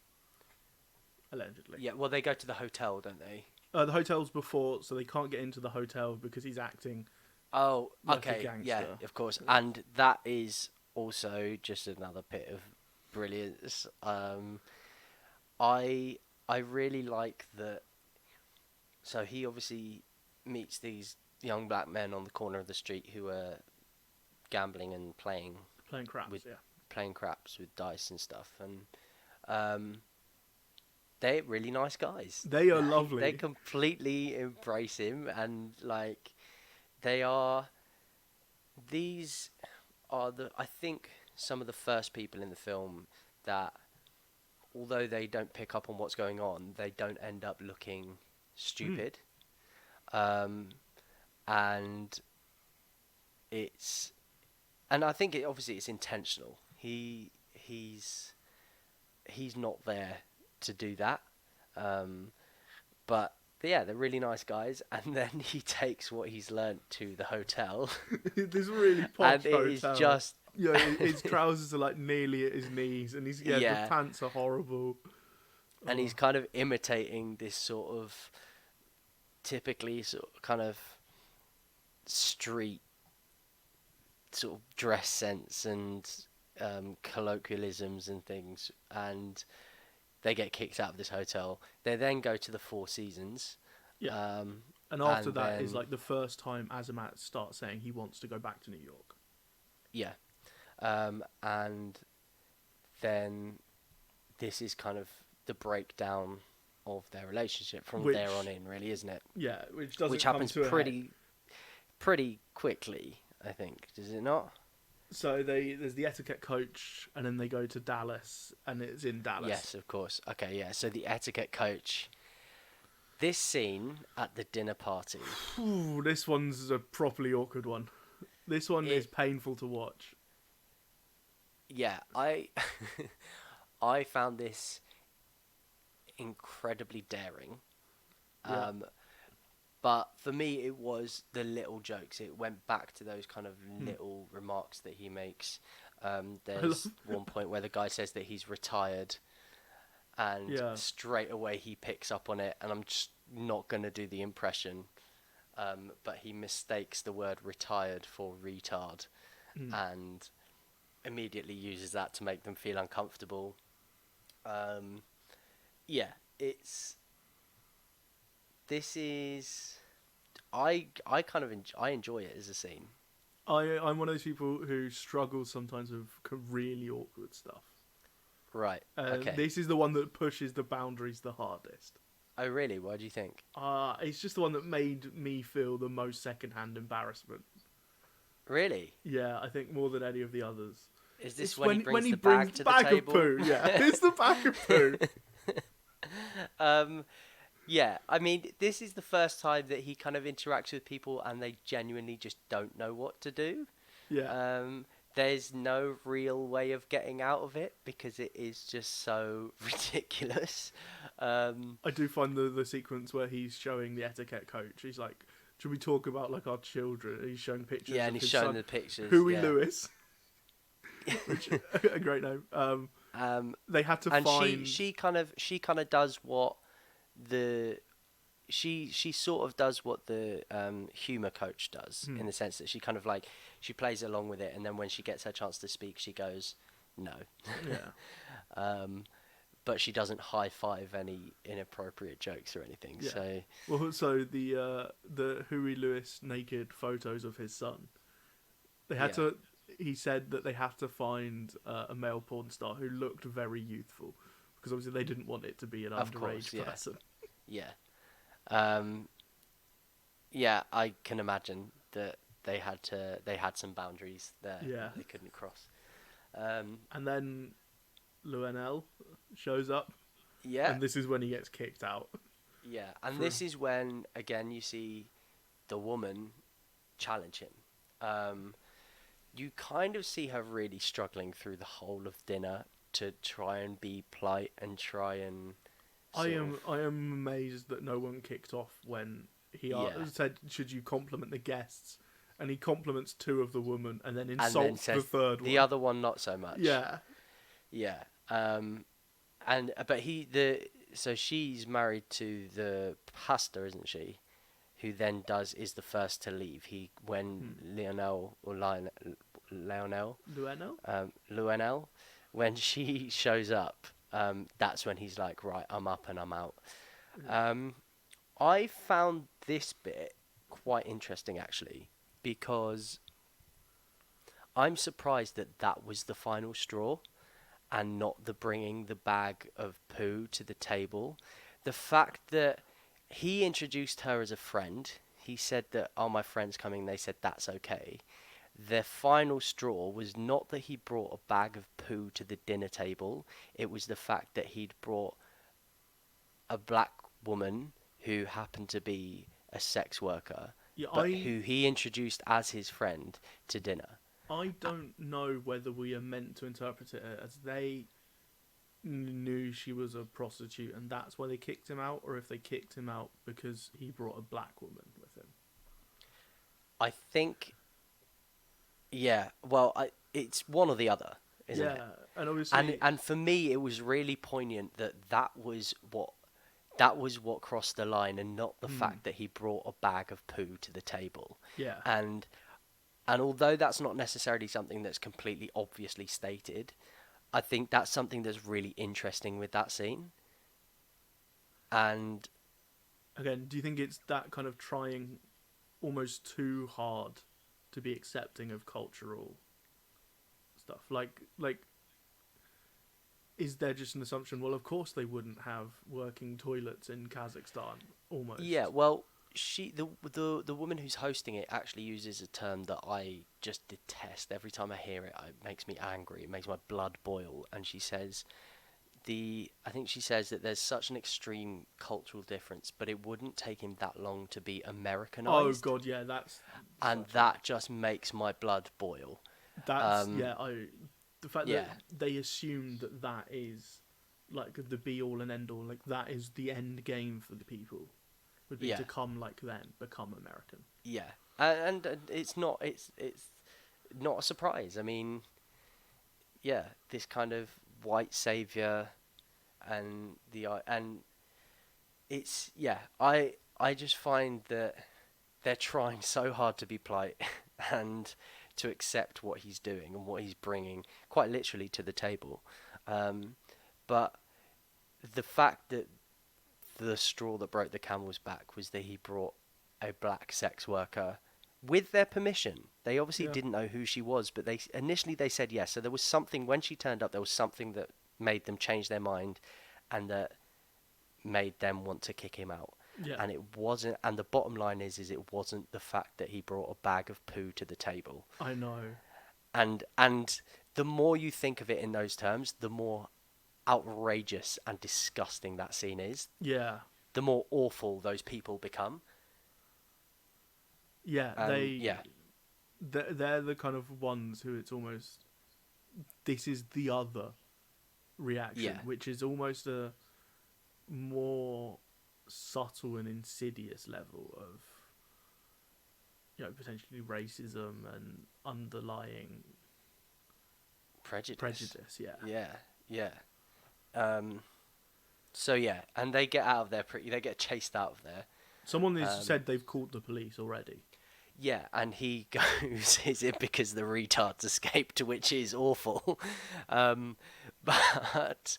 Allegedly. Yeah, well, they go to the hotel, don't they? The hotel's before, so they can't get into the hotel because he's acting... Oh, like okay, yeah, of course. And that is also just another bit of brilliance. I really like that. So he obviously meets these young black men on the corner of the street who are gambling and playing craps with dice and stuff, and they're really nice guys. They are lovely. They completely embrace him, and like these are I think some of the first people in the film that, although they don't pick up on what's going on, they don't end up looking stupid. And I think obviously it's intentional. He's not there to do that. But yeah, they're really nice guys, and then he takes what he's learnt to the hotel. This really posh hotel. And it is just... Yeah, his trousers are like nearly at his knees, and the pants are horrible. And he's kind of imitating this sort of typically sort of kind of street sort of dress sense and colloquialisms and things, and they get kicked out of this hotel. They then go to the Four Seasons. Yeah. And after that is like the first time Azamat starts saying he wants to go back to New York. Yeah. And then this is kind of the breakdown of their relationship from there on in, really, isn't it? Yeah, which happens pretty quickly, I think. Does it not? So there's the etiquette coach, and then they go to Dallas, and it's in Dallas. Yes, of course. Okay, yeah. So the etiquette coach. This scene at the dinner party. This one's a properly awkward one. This one is painful to watch. Yeah, I I found this incredibly daring. Yeah, Um, but for me, it was the little jokes. It went back to those kind of hmm. little remarks that he makes. I love. There's one point where the guy says that he's retired, and Yeah, straight away he picks up on it. And I'm just not gonna do the impression, but he mistakes the word retired for retard, hmm. and immediately uses that to make them feel uncomfortable. Um, yeah, it's this is I kind of I enjoy it as a scene. I'm one of those people who struggles sometimes with really awkward stuff. Right. Okay. This is the one that pushes the boundaries the hardest. Oh, really? What do you think? It's just the one that made me feel the most secondhand embarrassment. Really? Yeah, I think more than any of the others. Is this It's when he when brings he the brings bag to the bag of table? poo. Yeah, it's the bag of poo. um, yeah. I mean, this is the first time that he kind of interacts with people, and they genuinely just don't know what to do. Yeah, Um, there's no real way of getting out of it because it is just so ridiculous. Um, I do find the sequence where he's showing the etiquette coach. He's like, "Should we talk about like our children?" He's showing pictures yeah, of and he's his showing son, the pictures. Huey Yeah. Lewis, which a great name. Um, They had to and find. she kind of does what the she sort of does what the humor coach does, Hmm, in the sense that she kind of like she plays along with it, and then when she gets her chance to speak, she goes no. yeah, um, but she doesn't high five any inappropriate jokes or anything. yeah. So Well, so the Huey Lewis naked photos of his son. They had yeah, to. He said that they have to find a male porn star who looked very youthful, because obviously they didn't want it to be an of course, underage yeah, person. yeah, um, yeah. I can imagine that they had some boundaries there Yeah, that they couldn't cross. Um, and then Luenel shows up, yeah, and this is when he gets kicked out. yeah, and For this is when again you see the woman challenge him. You kind of see her really struggling through the whole of dinner to try and be polite and try and sort of I am amazed that no one kicked off when he yeah, said, "Should you compliment the guests?" And he compliments two of the women, and then and then insults the says third the one. other one not so much. Yeah, Yeah. And but he the so she's married to the pastor, isn't she? Who then is the first to leave. He when hmm. Lionel Luenel. Luenel, when she shows up, that's when he's like, right, I'm up and I'm out. Yeah. Um, I found this bit quite interesting actually because I'm surprised that that was the final straw and not the bringing the bag of poo to the table. The fact that he introduced her as a friend, he said that, oh, my friend's coming, they said that's okay. The final straw was not that he brought a bag of poo to the dinner table, it was the fact that he'd brought a black woman who happened to be a sex worker, Yeah, but who he introduced as his friend to dinner. I don't know whether we are meant to interpret it as they knew she was a prostitute and that's why they kicked him out, or if they kicked him out because he brought a black woman with him. I think, yeah, well, it's one or the other, isn't it? Yeah, and And obviously, and for me, it was really poignant that that was what crossed the line, and not the hmm, fact that he brought a bag of poo to the table. yeah, And and although that's not necessarily something that's completely obviously stated, I think that's something that's really interesting with that scene. And again, do you think it's that kind of trying almost too hard to be accepting of cultural stuff? Like, is there just an assumption? Well, of course they wouldn't have working toilets in Kazakhstan. yeah, Almost. well, the woman who's hosting it actually uses a term that I just detest. Every time I hear it, it makes me angry. It makes my blood boil. And she says I think she says that there's such an extreme cultural difference, but it wouldn't take him that long to be Oh Americanized, God, yeah, that's and such a that just makes my blood boil. that's Um, yeah. The fact Yeah. that they assume that that is like the be all and end all, like that is the end game for the people, would be Yeah. to come like them, become American. Yeah, and it's not a surprise. I mean, yeah, this kind of white savior, and it's yeah. I just find that they're trying so hard to be polite and to accept what he's doing and what he's bringing, quite literally, to the table. But the fact that the straw that broke the camel's back was that he brought a black sex worker with their permission. They obviously Yeah. didn't know who she was, but they initially they said yes. So there was something when she turned up. There was something that made them change their mind, and that made them want to kick him out. Yeah. And it wasn't. And the bottom line is it wasn't the fact that he brought a bag of poo to the table. I know. And the more you think of it in those terms, the more outrageous and disgusting that scene is. Yeah. The more awful those people become. Yeah. Yeah. They're the kind of ones who it's almost, this is the other reaction, Yeah. which is almost a more subtle and insidious level of, potentially racism and underlying Prejudice. Yeah. Yeah. So yeah, and they get out of there they get chased out of there. Someone has said they've called the police already. Yeah, and he goes, is it because the retards escaped, which is awful. But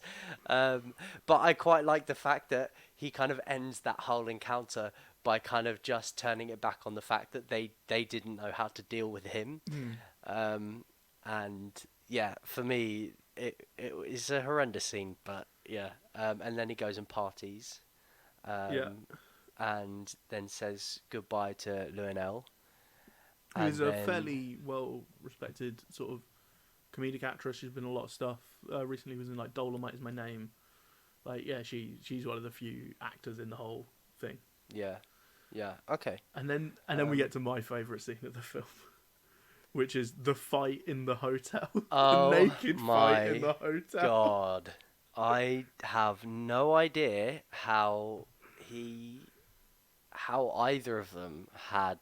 I quite like the fact that he kind of ends that whole encounter by kind of just turning it back on the fact that they didn't know how to deal with him. And yeah, for me, it is a horrendous scene, but yeah. And then he goes and parties. And then says goodbye to Lionel. Who's a fairly well-respected sort of comedic actress. She's been in a lot of stuff. Recently was in like Dolomite Is My Name. Like, yeah, she's one of the few actors in the whole thing. Yeah. Okay. And then we get to my favourite scene of the film, which is the fight in the hotel. Oh, the naked fight in the hotel. God, I have no idea how either of them had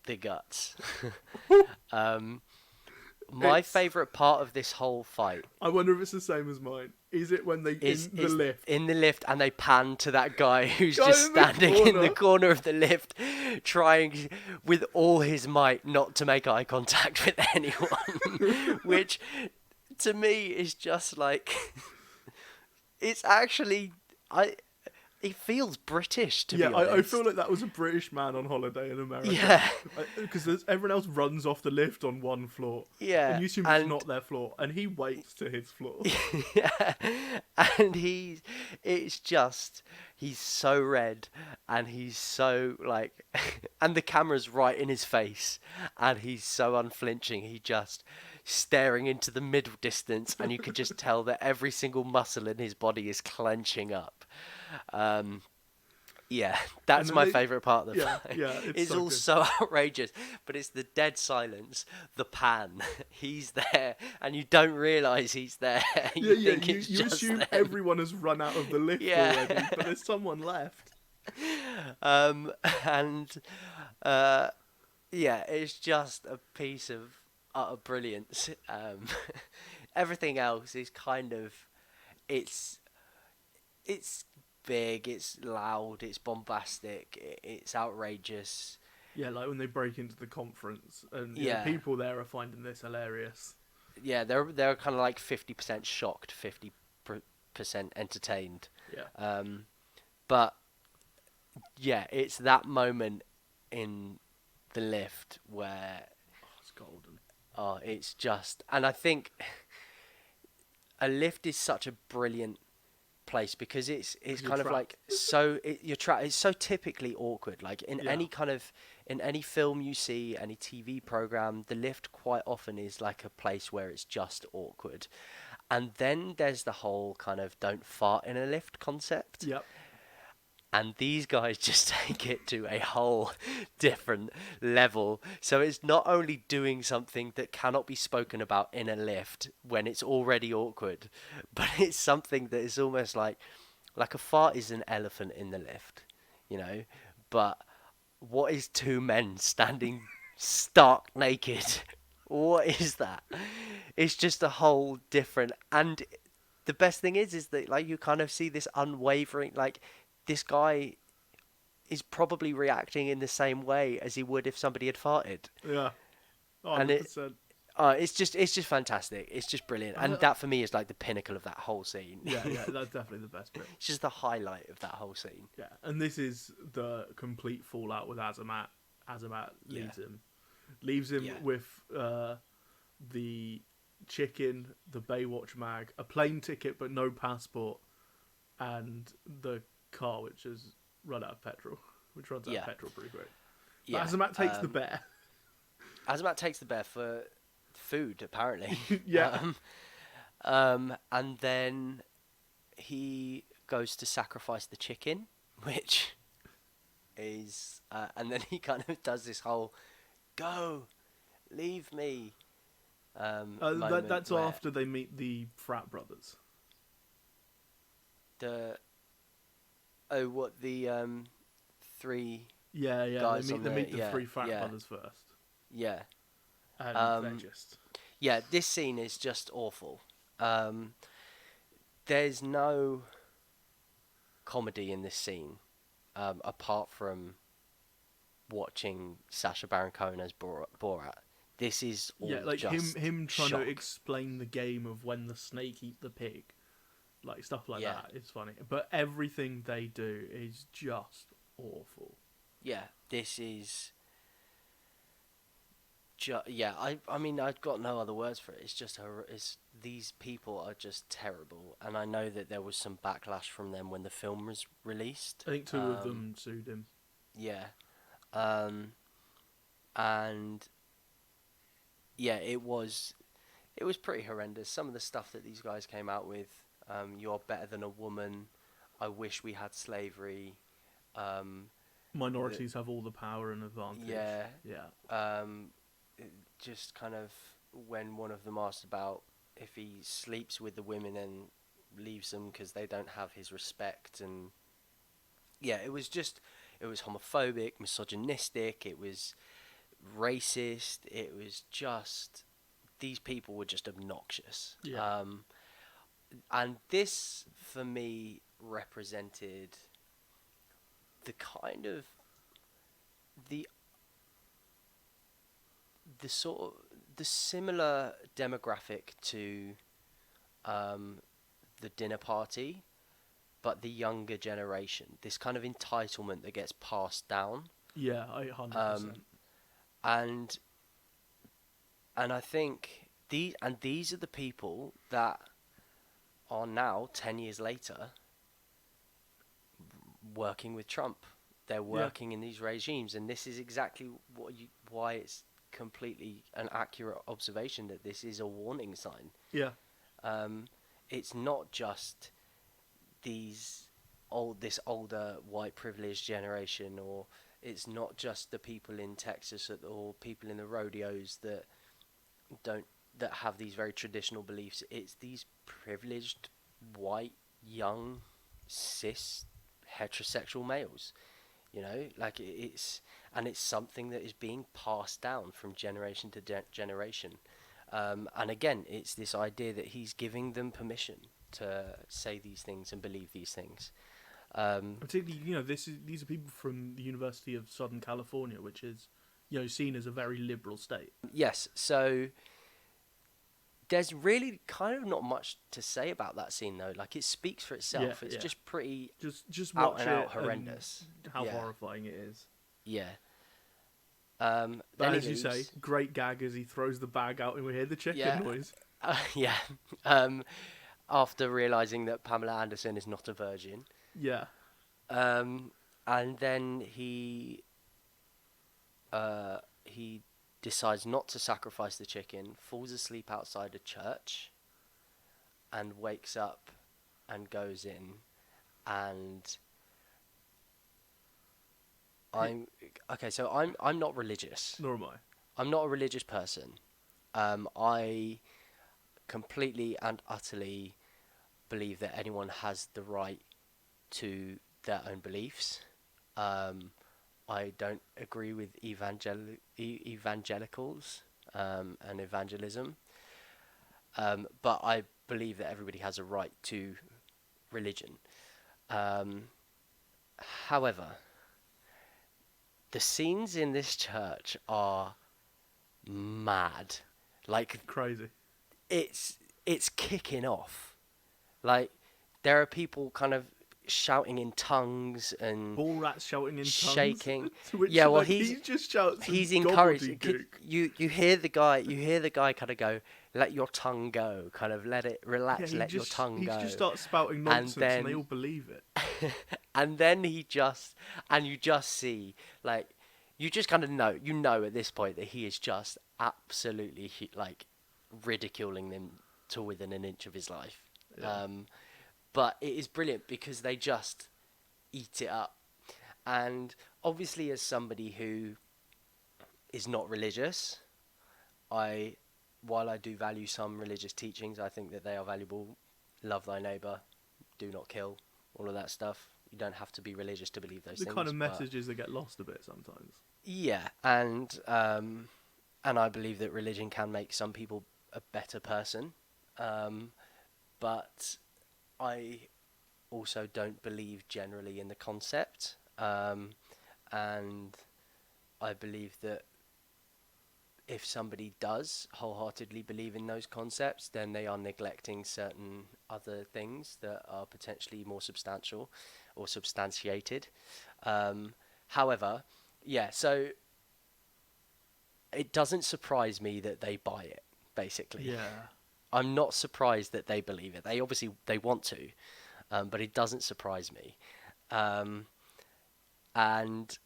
the guts. My favourite part of this whole fight. I wonder if it's the same as mine. Is it when they in the lift? In the lift, and they pan to that guy who's just standing in the corner of the lift, trying with all his might not to make eye contact with anyone, which to me is just like, it's actually it feels British to be honest. I feel like that was a British man on holiday in America. Yeah. Because everyone else runs off the lift on one floor. Yeah. And you assume it's not their floor. And he waits to his floor. Yeah. And he's so red, and he's so like, and the camera's right in his face, and he's so unflinching. He just staring into the middle distance, and you could just tell that every single muscle in his body is clenching up. Yeah, that's my favourite part of the fight. Yeah, it's so all good. so outrageous, but it's the dead silence, the pan. He's there, and you don't realise he's there. You think it's you just assume them. everyone has run out of the lift already, but there's someone left. Yeah, it's just a piece of utter brilliance. Everything else is kind of, it's big, it's loud, it's bombastic, it's outrageous. Yeah, like when they break into the conference, and people there are finding this hilarious. Yeah, they're kind of like 50% shocked, 50% entertained. Yeah. But yeah, it's that moment in the lift where It's golden. Oh, it's just, and I think a lift is such a brilliant place because it's kind of like it's so typically awkward. Like in any film you see, any TV program, the lift quite often is like a place where it's just awkward. And then there's the whole kind of don't fart in a lift concept. Yep. And these guys just take it to a whole different level. So it's not only doing something that cannot be spoken about in a lift when it's already awkward, but it's something that is almost like a fart is an elephant in the lift, you know. But what is two men standing stark naked? What is that? It's just a whole different. And the best thing is that like you kind of see this unwavering, like this guy is probably reacting in the same way as he would if somebody had farted. Yeah, And 100%. it's just fantastic. It's just brilliant. And I, that for me is like the pinnacle of that whole scene. yeah, that's definitely the best bit. It's just the highlight of that whole scene. Yeah, and this is the complete fallout with Azamat. Azamat Yeah. leaves him Yeah. with the chicken, the Baywatch mag, a plane ticket but no passport, and the car which has run out of petrol, which runs out Yeah. of petrol pretty quick. Yeah. But Azamat takes the bear. Azamat takes the bear for food, apparently. Yeah. And then he goes to sacrifice the chicken, which is, and then he kind of does this whole, go, leave me. Moment That's where after they meet the frat brothers. the three Yeah, guys they on meet the yeah, three frat yeah, brothers first, yeah. and they're just Yeah, this scene is just awful. There's no comedy in this scene, apart from watching Sacha Baron Cohen as Borat. This is all like just him trying shock. to explain the game of when the snake eat the pig, like stuff like Yeah. that. It's funny, but everything they do is just awful. Yeah, this is. Yeah, I mean, I've got no other words for it. It's just these people are just terrible, and I know that there was some backlash from them when the film was released. I think two of them sued him. Yeah, and yeah, it was pretty horrendous. Some of the stuff that these guys came out with, "You're better than a woman," "I wish we had slavery," Minorities have all the power and advantage. yeah, yeah. just kind of when one of them asked about if he sleeps with the women and leaves them because they don't have his respect, and yeah, it was homophobic, misogynistic, it was racist, it was just, these people were just obnoxious. Yeah. And this for me represented the kind of the sort of the similar demographic to the dinner party, but the younger generation. This kind of entitlement that gets passed down, Yeah, 100%. and I think these are the people that are now 10 years later working with Trump. They're working in these regimes, and this is exactly why it's completely an accurate observation that this is a warning sign. Yeah. It's not just this older white privileged generation, or it's not just the people in Texas or people in the rodeos that have these very traditional beliefs. It's these privileged white young cis heterosexual males. You know, like it's something that is being passed down from generation to generation. And again, it's this idea that he's giving them permission to say these things and believe these things. Particularly, these are people from the University of Southern California, which is, seen as a very liberal state. Yes, so there's really kind of not much to say about that scene, though. Like, it speaks for itself. Yeah, It's yeah. just pretty Just out watch and it out horrendous. and how Yeah. horrifying it is. Yeah. But Then as he you say, leaves. great gag as he throws the bag out and we hear the chicken Yeah. noise. Yeah. After realizing that Pamela Anderson is not a virgin. Yeah. And then he decides not to sacrifice the chicken, falls asleep outside a church, and wakes up and goes in, and I'm okay. So I'm not religious. Nor am I. I'm not a religious person. I completely and utterly believe that anyone has the right to their own beliefs. Um, I don't agree with evangelicals and evangelism, but I believe that everybody has a right to religion. Um, However, the scenes in this church are mad. Like Crazy. it's kicking off. Like there are people kind of shouting in tongues and Borat's shouting in tongues, shaking. to which Yeah, well, like he just shouts some he's encouraged. gobbledygook. You hear the guy kind of go, "Let your tongue go," kind of let it Yeah, relax, let your tongue he go, just starts spouting and nonsense, and they then all believe it. and then you just see like you just kind of know at this point that he is just absolutely like ridiculing them to within an inch of his life. Yeah. But it is brilliant because they just eat it up. And obviously, as somebody who is not religious, I, while I do value some religious teachings, I think that they are valuable. Love thy neighbor, do not kill, all of that stuff. You don't have to be religious to believe those The things. kind of but messages that get lost a bit sometimes. yeah, and I believe that religion can make some people a better person, but I also don't believe generally in the concept, and I believe that if somebody does wholeheartedly believe in those concepts, then they are neglecting certain other things that are potentially more substantial or substantiated. However, yeah, so it doesn't surprise me that they buy it, basically. Yeah. I'm not surprised that they believe it. They obviously they want to, but it doesn't surprise me. Um, and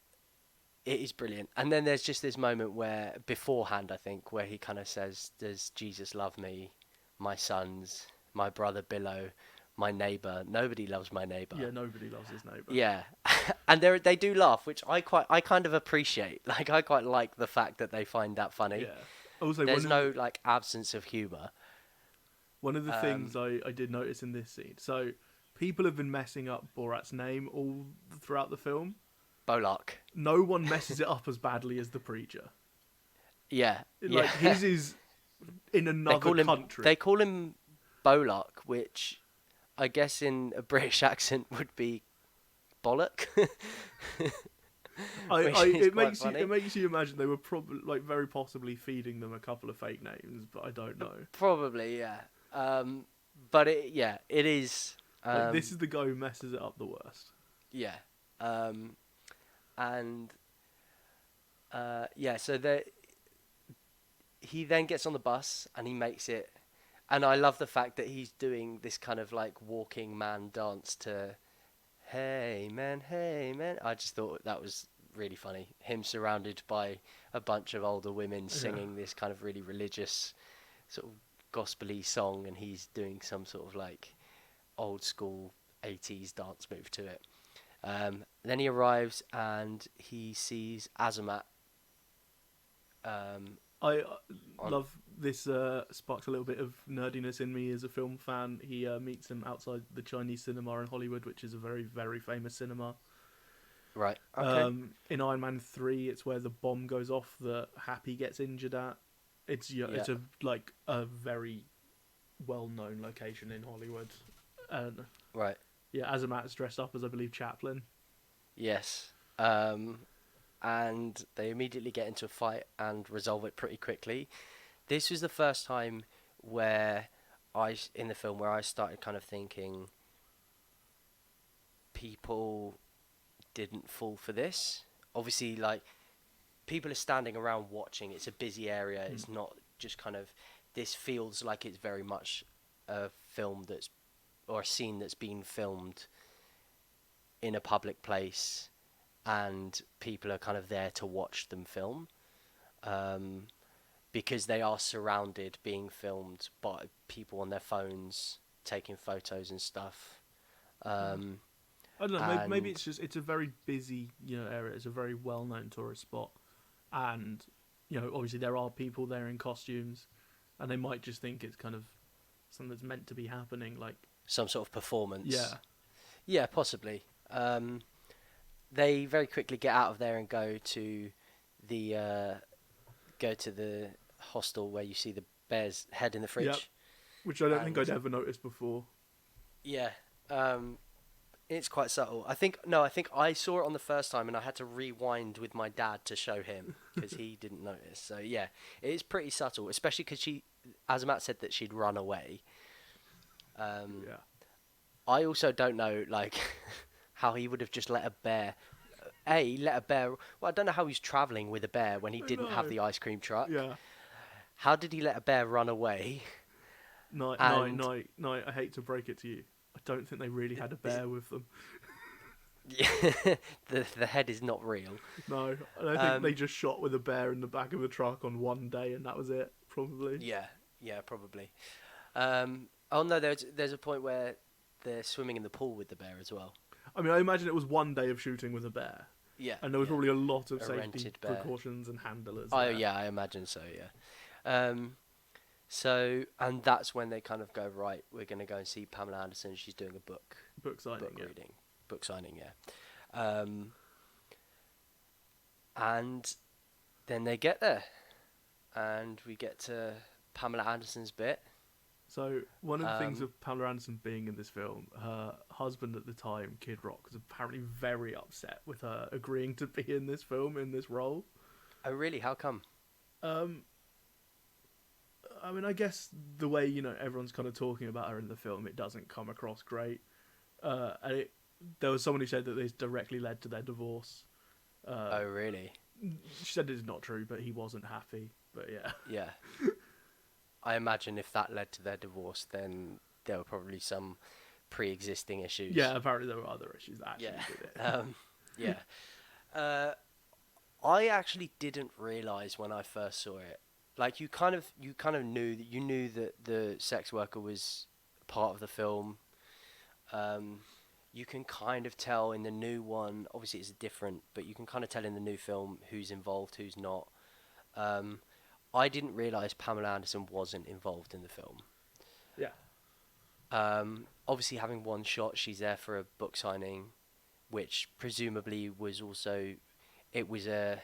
it is brilliant. And then there's just this moment where, beforehand, I think, where he kind of says, "Does Jesus love me? My sons, my brother Billow, my neighbor. Nobody loves my neighbor." Yeah, nobody loves his neighbour. Yeah, and they do laugh, which I kind of appreciate. Like I quite like the fact that they find that funny. Yeah. Also, There's no like absence of humor. one of the Um, things I did notice in this scene. So, people have been messing up Borat's name all throughout the film. Bolak. No one messes it up as badly as the preacher. Yeah, Like yeah. his is in another country. They call him Bolak, which I guess in a British accent would be bollock. Which is quite funny. It makes you imagine they were probably like very possibly feeding them a couple of fake names, but I don't know. Probably, yeah. But it is. Like this is the guy who messes it up the worst. Yeah. And yeah, so he then gets on the bus and he makes it. And I love the fact that he's doing this kind of like walking man dance to "Hey man, hey man." I just thought that was really funny. Him surrounded by a bunch of older women singing this kind of really religious sort of gospel-y song, and he's doing some sort of like old school 80s dance move to it. Then he arrives and he sees Azamat. I love this. Sparked a little bit of nerdiness in me as a film fan. He meets him outside the Chinese cinema in Hollywood, which is a very, very famous cinema. Right. Okay. In Iron Man 3, it's where the bomb goes off that Happy gets injured at. It's a very well-known location in Hollywood. And Right. yeah, Azamat's dressed up as, I believe, Chaplin. Yes. And they immediately get into a fight and resolve it pretty quickly. This was the first time in the film where I started kind of thinking people didn't fall for this. Obviously, like, people are standing around watching. It's a busy area. It's not just kind of... This feels like it's very much a film or a scene that's been filmed in a public place, and people are kind of there to watch them film, because they are surrounded, being filmed by people on their phones, taking photos and stuff. I don't know. Maybe And it's just it's a very busy area. It's a very well known tourist spot, and obviously there are people there in costumes, and they might just think it's kind of something that's meant to be happening. Like some sort of performance. yeah, Yeah, possibly. They very quickly get out of there and the go to the hostel where you see the bear's head in the yeah, fridge. which I don't think I'd And ever noticed before. yeah, it's quite subtle. I think I saw it on the first time and I had to rewind with my dad to show him because he didn't notice. So yeah, it is pretty subtle, especially because she, as Matt said, that she'd run away. Yeah, I also don't know like how he would have just let a bear. Well, I don't know how he's travelling with a bear when he I didn't have know. the ice cream truck. Yeah, How did he let a bear run away? night, night, And night, night. I hate to break it to you. I don't think they really had a is, bear with them. the head is not real. No, I think they Um, just shot with a bear in the back of a truck on one day, and that was it. Probably. yeah, probably. Oh no, there's a point where they're swimming in the pool with the bear as well. I mean, I imagine it was one day of shooting with a bear, Yeah, and there was yeah. probably a lot of A safety rented bear. precautions and handlers. Oh There. yeah, I imagine so. Yeah. So and that's when they kind of go, right, we're gonna go and see Pamela Anderson. She's doing a Book signing. Yeah. reading, book signing. Yeah. And then they get there, and we get to Pamela Anderson's bit. So one of the things Um, of Pamela Anderson being in this film, her husband at the time, Kid Rock, was apparently very upset with her agreeing to be in this film in this role. Oh really? How come? Um, I mean, I guess the way everyone's kind of talking about her in the film, it doesn't come across great. There was someone who said that this directly led to their divorce. Oh really? She said it's not true, but he wasn't happy. But yeah, Yeah. I imagine if that led to their divorce, then there were probably some pre-existing issues. yeah. Apparently there were other issues that actually Yeah. did it. Yeah. I actually didn't realize when I first saw it. Like you kind of knew that the sex worker was part of the film. You can kind of tell in the new one. Obviously, it's different, but you can kind of tell in the new film who's involved, who's not. I didn't realize Pamela Anderson wasn't involved in the film. Yeah, Obviously, having one shot, she's there for a book signing, which presumably was also, it was a.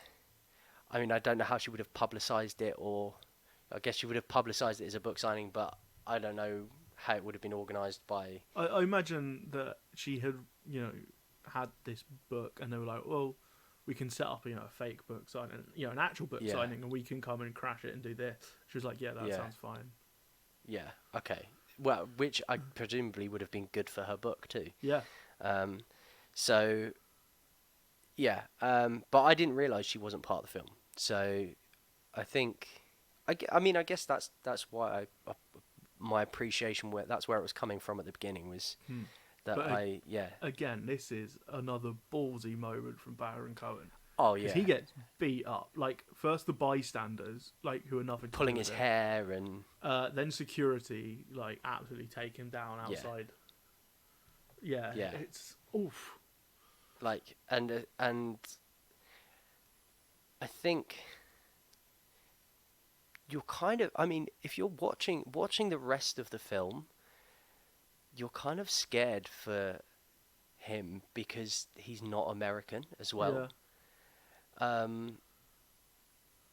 I mean, I don't know how she would have publicised it, or I guess she would have publicised it as a book signing, but I don't know how it would have been organised by. I imagine that she had had this book, and they were like, well, we can set up a fake book signing, an actual book Yeah. signing, and we can come and crash it and do this. She was like, yeah, that Yeah. sounds fine. Yeah. Okay. Well, which I presumably would have been good for her book too. Yeah, So. Yeah. But I didn't realise she wasn't part of the film. So, I think. I mean, I guess that's why my appreciation that's where it was coming from at the beginning was that But yeah. again, this is another ballsy moment from Baron Cohen. Oh Because yeah. he gets beat up. Like, first the bystanders, like, who are nothing to Pulling do his with it. hair and Then security, like, absolutely take him down outside. Yeah, Yeah. it's oof. like and I think you're kind of. I mean, if you're watching the rest of the film, you're kind of scared for him because he's not American as well.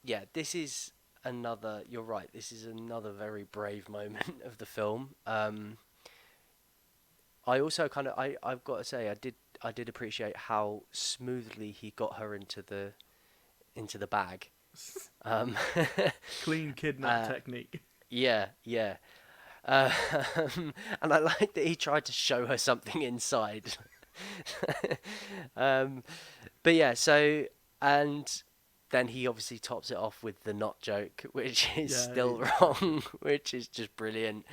Yeah, this is another. You're right. This is another very brave moment of the film. I also I've got to say I did appreciate how smoothly he got her into the bag. Clean kidnap technique. Yeah. And I like that he tried to show her something inside. But yeah, so and then he obviously tops it off with the not joke, which is still wrong, which is just brilliant.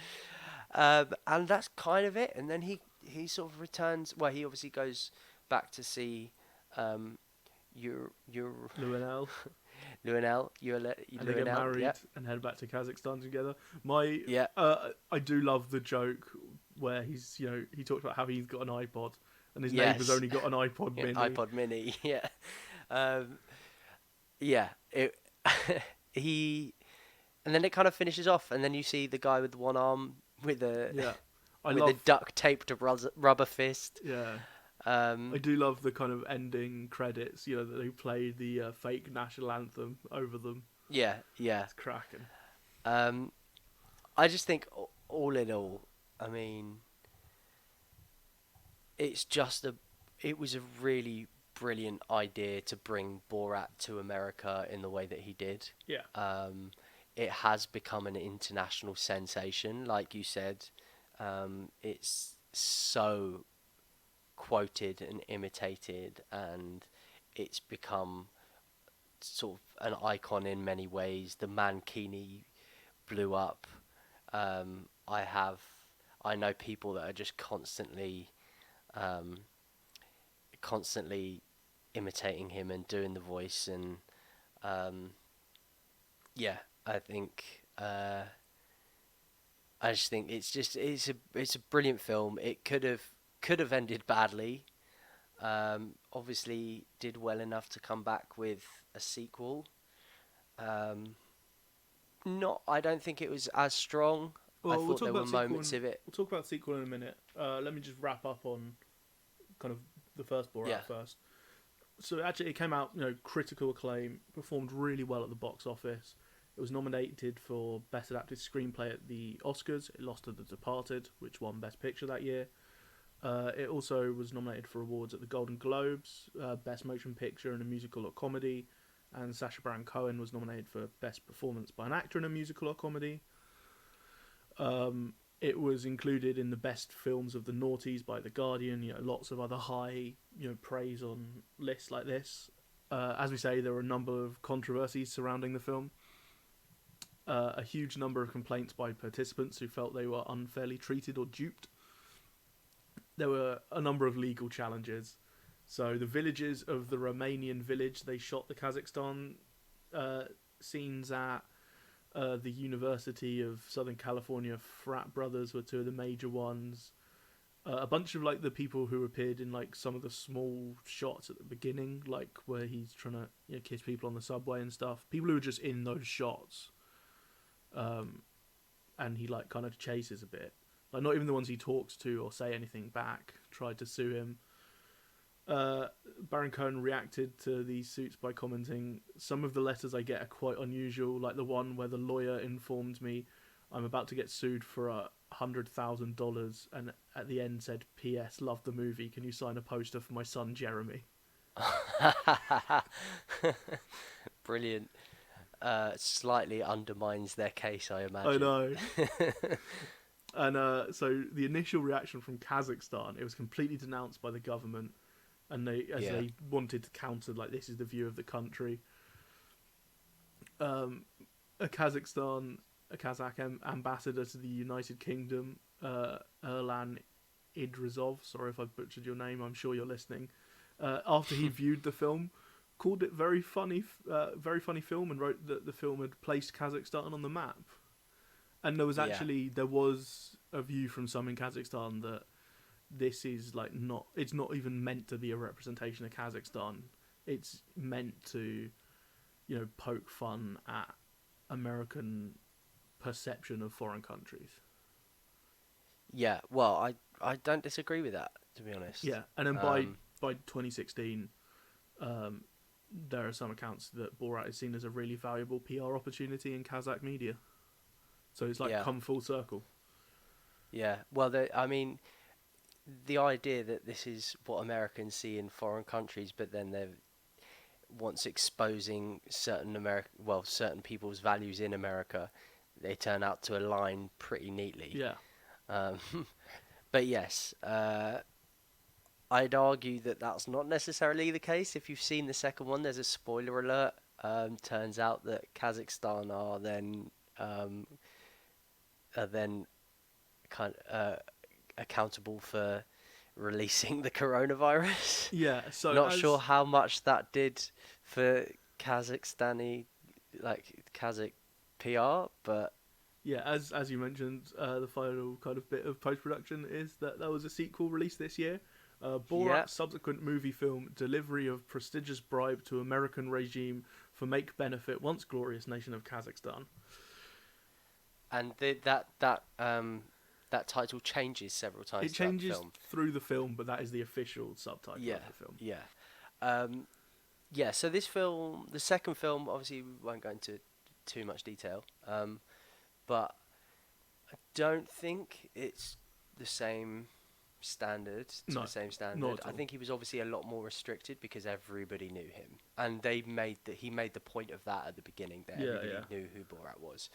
And that's kind of it. And then he sort of returns. Well, he obviously goes back to see your Lionel. Lionel. And they get married and head back to Kazakhstan together. I do love the joke where he's he talks about how he's got an iPod and his neighbour's Yes. only got an iPod Yeah, Mini. iPod Mini. Yeah. Um, yeah. It. he. And then it kind of finishes off, and then you see the guy with one arm with a Yeah, I with a love. duct taped rubber fist. Yeah, I Um, do love the kind of ending credits. You know that they play the fake national anthem over them. yeah, yeah. It's cracking. Um, I just think all in all, I mean, it's just a. It was a really brilliant idea to bring Borat to America in the way that he did. Yeah, Um, it has become an international sensation, like you said. It's so quoted and imitated, and it's become sort of an icon in many ways. The Mankini blew up. Um, I have, I know people that are just um, constantly imitating him and doing the voice, and um, yeah, I think. I just think it's a brilliant film. It could have ended badly. Obviously, did well enough to come back with a sequel. Um, not, I don't think it was as strong. I well, we'll thought talk there were about sequel. moments of it. We'll talk about sequel in a minute. Let me just wrap up on kind of the first Yeah, Borat first. So actually, it came out, critical acclaim, performed really well at the box office. It was nominated for Best Adapted Screenplay at the Oscars. It lost to The Departed, which won Best Picture that year. It also was nominated for awards at the Golden Globes, Best Motion Picture in a Musical or Comedy, and Sacha Baron Cohen was nominated for Best Performance by an Actor in a Musical or Comedy. It was included in the Best Films of the Noughties by The Guardian. Lots of other high, praise on lists like this. As we say, there were a number of controversies surrounding the film. A huge number of complaints by participants who felt they were unfairly treated or duped. There were a number of legal challenges. So the villagers of the Romanian village they shot the Kazakhstan scenes at, the University of Southern California frat brothers were two of the major ones. A bunch of the people who appeared in some of the small shots at the beginning, where he's trying to kiss people on the subway and stuff. People who were just in those shots, and he kind of chases a bit. Not even the ones he talks to or say anything back tried to sue him. Baron Cohen reacted to these suits by commenting, "Some of the letters I get are quite unusual, like the one where the lawyer informed me I'm about to get sued for $100,000 and at the end said, P.S. Love the movie. Can you sign a poster for my son Jeremy?" brilliant. Slightly undermines their case, I I imagine. know. And so the initial reaction from Kazakhstan, it was completely denounced by the government, and Yeah. they wanted to counter, this is the view of the country. A Kazakh ambassador to the United Kingdom, Erlan Idrizov, sorry if I butchered your name, I'm sure you're listening, after he viewed the film, called it very funny film, and wrote that the film had placed Kazakhstan on the map. And there was Yeah. a view from some in Kazakhstan that this is it's not even meant to be a representation of Kazakhstan. It's meant to, poke fun at American perception of foreign countries. Yeah. Well, I don't disagree with that, to be honest. Yeah, and then Um, by 2016, there are some accounts that Borat is seen as a really valuable PR opportunity in Kazakh media. So it's yeah. come full circle. Yeah. Well, I mean, the idea that this is what Americans see in foreign countries, but then they're once exposing certain people's values in America, they turn out to align pretty neatly. Yeah, Um, but yes, I'd argue that that's not necessarily the case. If you've seen the second one, there's a spoiler alert. Turns out that Kazakhstan are then kind accountable for releasing the coronavirus. yeah. So Not sure how much that did for Kazakhstani, Kazakh PR, but yeah, as you mentioned, the final kind of bit of post production is that there was a sequel released this year, Yeah. Borat subsequent movie film delivery of prestigious bribe to American regime for make benefit once glorious nation of Kazakhstan. And that title changes several times It throughout the changes film. through the film, but that is the official subtitle Yeah, of the film. yeah, yeah. So this film, the second film, obviously we won't go into too much detail, but I don't think it's the same standard to the No, same not standard. at I all. think he was obviously a lot more restricted because everybody knew him, and he made the point of that at the beginning that Yeah, everybody yeah. knew who Borat was.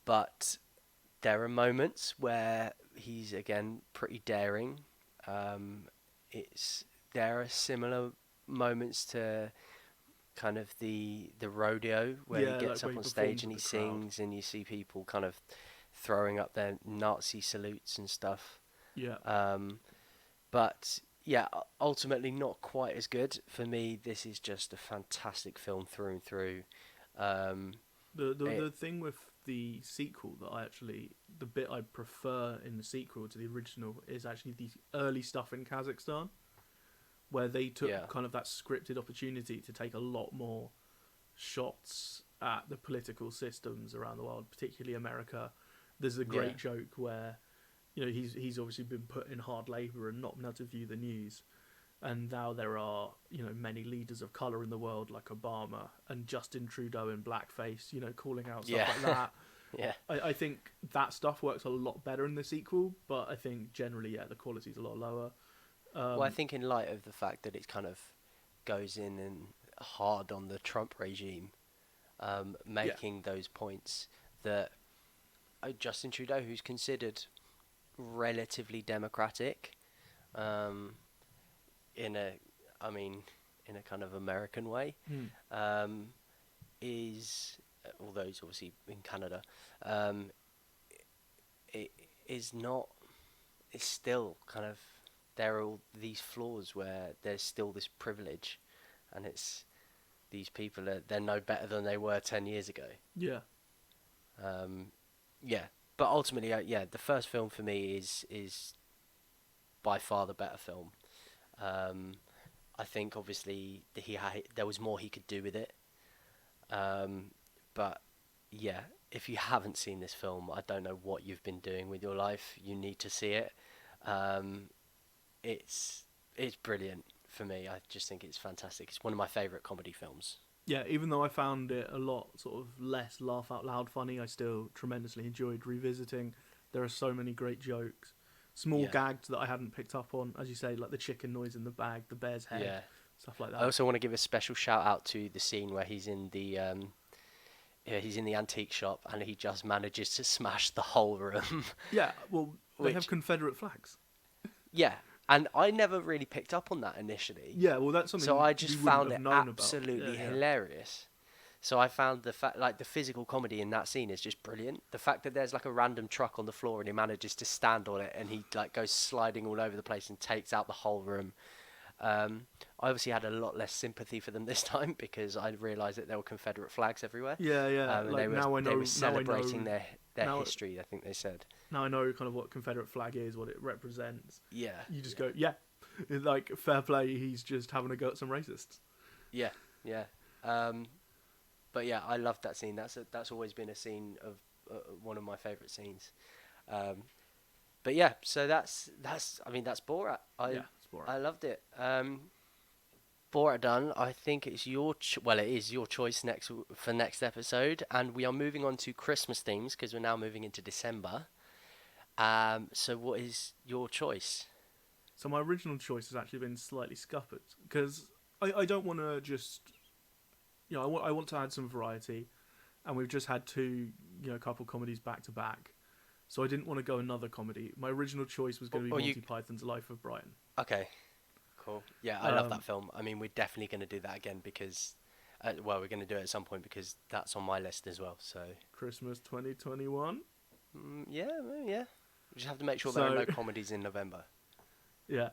But there are moments where he's again pretty daring. It's there are similar moments to kind of the rodeo where he Yeah, like gets where up he on performed stage for and he the crowd. sings and you see people kind of throwing up their Nazi salutes and stuff. Yeah. But yeah, ultimately not quite as good for me. This is just a fantastic film through and through. Um, The it, thing with the sequel that the bit I prefer in the sequel to the original is actually the early stuff in Kazakhstan, where they yeah, took kind of that scripted opportunity to take a lot more shots at the political systems around the world, particularly America. There's a yeah, great joke where, he's obviously been put in hard labour and not been able to view the news, and now there are many leaders of color in the world like Obama and Justin Trudeau in blackface, calling out stuff yeah, like that. yeah. I think that stuff works a lot better in the sequel, but I think generally, yeah, the quality's a lot lower. Well, I Um, think in light of the fact that it kind of goes in and hard on the Trump regime, yeah, making those points that Justin Trudeau, who's considered relatively democratic, um, in a, I mean, in a kind of American way, mm, um, is although he's obviously in Canada, um, it is not. It's still kind of there are all these flaws where there's still this privilege, and it's these people they're no better than they were 10 years ago. yeah, Um, yeah, but ultimately, yeah, the first film for me is by far the better film. Um, I think obviously there was more he could do with it. But yeah, if you haven't seen this film, I don't know what you've been doing with your life. You need to see it. Um, it's it's brilliant for me. I just think it's fantastic. It's one of my favourite comedy films. yeah. Even though I found it a lot sort of less laugh out loud funny, I still tremendously enjoyed revisiting. There are so many great jokes, small Yeah, gags that I hadn't picked up on, as you say, like the chicken noise in the bag, the bear's head, yeah. stuff like I that. also want to give a special shout out to the scene where he's in the antique shop and he just manages to smash the whole room, Yeah, well, they have which Confederate flags. yeah, and I never really picked up on that initially. Yeah, well, that's So something I we just wouldn't found have it known about. Yeah, absolutely yeah. hilarious. So I found the fact, like the physical comedy in that scene is just brilliant. The fact that there's like a random truck on the floor and he manages to stand on it and he like goes sliding all over the place and takes out the whole room. I obviously had a lot less sympathy for them this time because I realised that there were Confederate flags everywhere, Yeah, yeah. and Like they were now I celebrating know, their now history. I think they said. now I know kind of what Confederate flag is, what it represents. Yeah, You just yeah, go, yeah, like fair play. He's just having a go at some racists. yeah, yeah. Um, but yeah, I loved that scene. That's always been a scene of one of my favourite scenes. Um, but yeah, so that's I mean that's Borat. Yeah, it's boring. I loved it. Borat done. I think it's well, it is your choice for next episode, and we are moving on to Christmas themes because we're now moving into December. So what is your choice? So my original choice has actually been slightly scuppered because I don't want to just I want to add some variety, and we've just had two couple comedies back to back, so I didn't want to go another comedy. My original choice was going to be Or you Monty Python's Life of Brian. okay? Cool. Yeah, I love that Um, film. I mean, we're definitely going to do that again because, well, we're going to do it at some point because that's on my list as well. So, Christmas 2021. yeah, well, yeah. We just have to make sure there are So no comedies in November. yeah,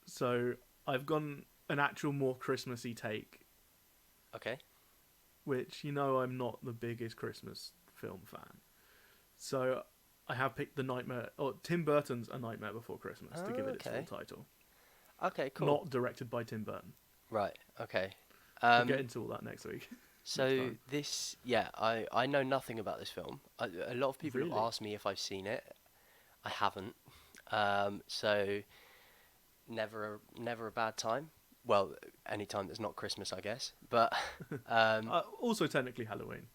so I've gone an actual more Christmassy take, Okay. which I'm not the biggest Christmas film fan. So I have picked the Nightmare, or Tim Burton's A Nightmare Before Christmas, to give it its Okay. full title. Okay, cool. Not directed by Tim Burton. Right. Okay. We'll get into all that next week. Next So time. this, yeah, I know nothing about this film. A lot of people have Really? asked me if I've seen it. I haven't. So never a bad time. Well, any time that's not Christmas, I guess. But Also, technically Halloween.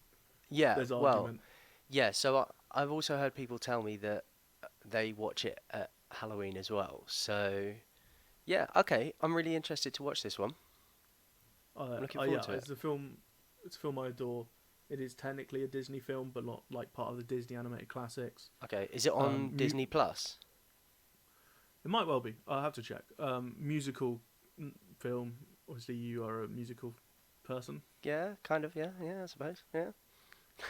yeah, There's well, argument. yeah. So I've also heard people tell me that they watch it at Halloween as well. So yeah, okay. I'm really interested to watch this one. I'm looking forward to it. It's a film. It's a film I adore. It is technically a Disney film, but not like part of the Disney animated classics. Okay, is it on Disney Plus? It might well be. I'll have to check. Musical film. Obviously, you are a musical person. Yeah, kind of. Yeah, I suppose. Yeah.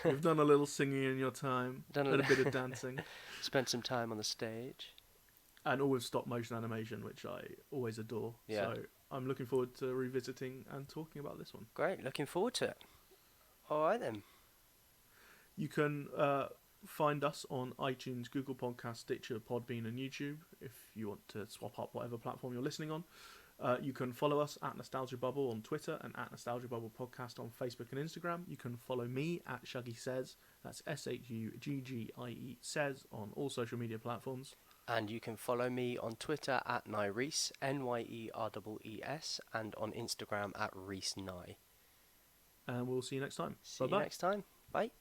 You've done a little singing in your time. Done and a bit of dancing. Spent some time on the stage. And all with stop motion animation, which I always adore. Yeah. So I'm looking forward to revisiting and talking about this one. Great, looking forward to it. All right then. You can find us on iTunes, Google Podcasts, Stitcher, Podbean, and YouTube if you want to swap up whatever platform you're listening on. You can follow us at Nostalgia Bubble on Twitter and at Nostalgia Bubble Podcast on Facebook and Instagram. You can follow me at Shuggie Says. That's SHUGGIE Says on all social media platforms. And you can follow me on Twitter at Nyrees, NYEREES, and on Instagram at ReeseNye. And we'll see you next time. See Bye-bye. you next time. Bye.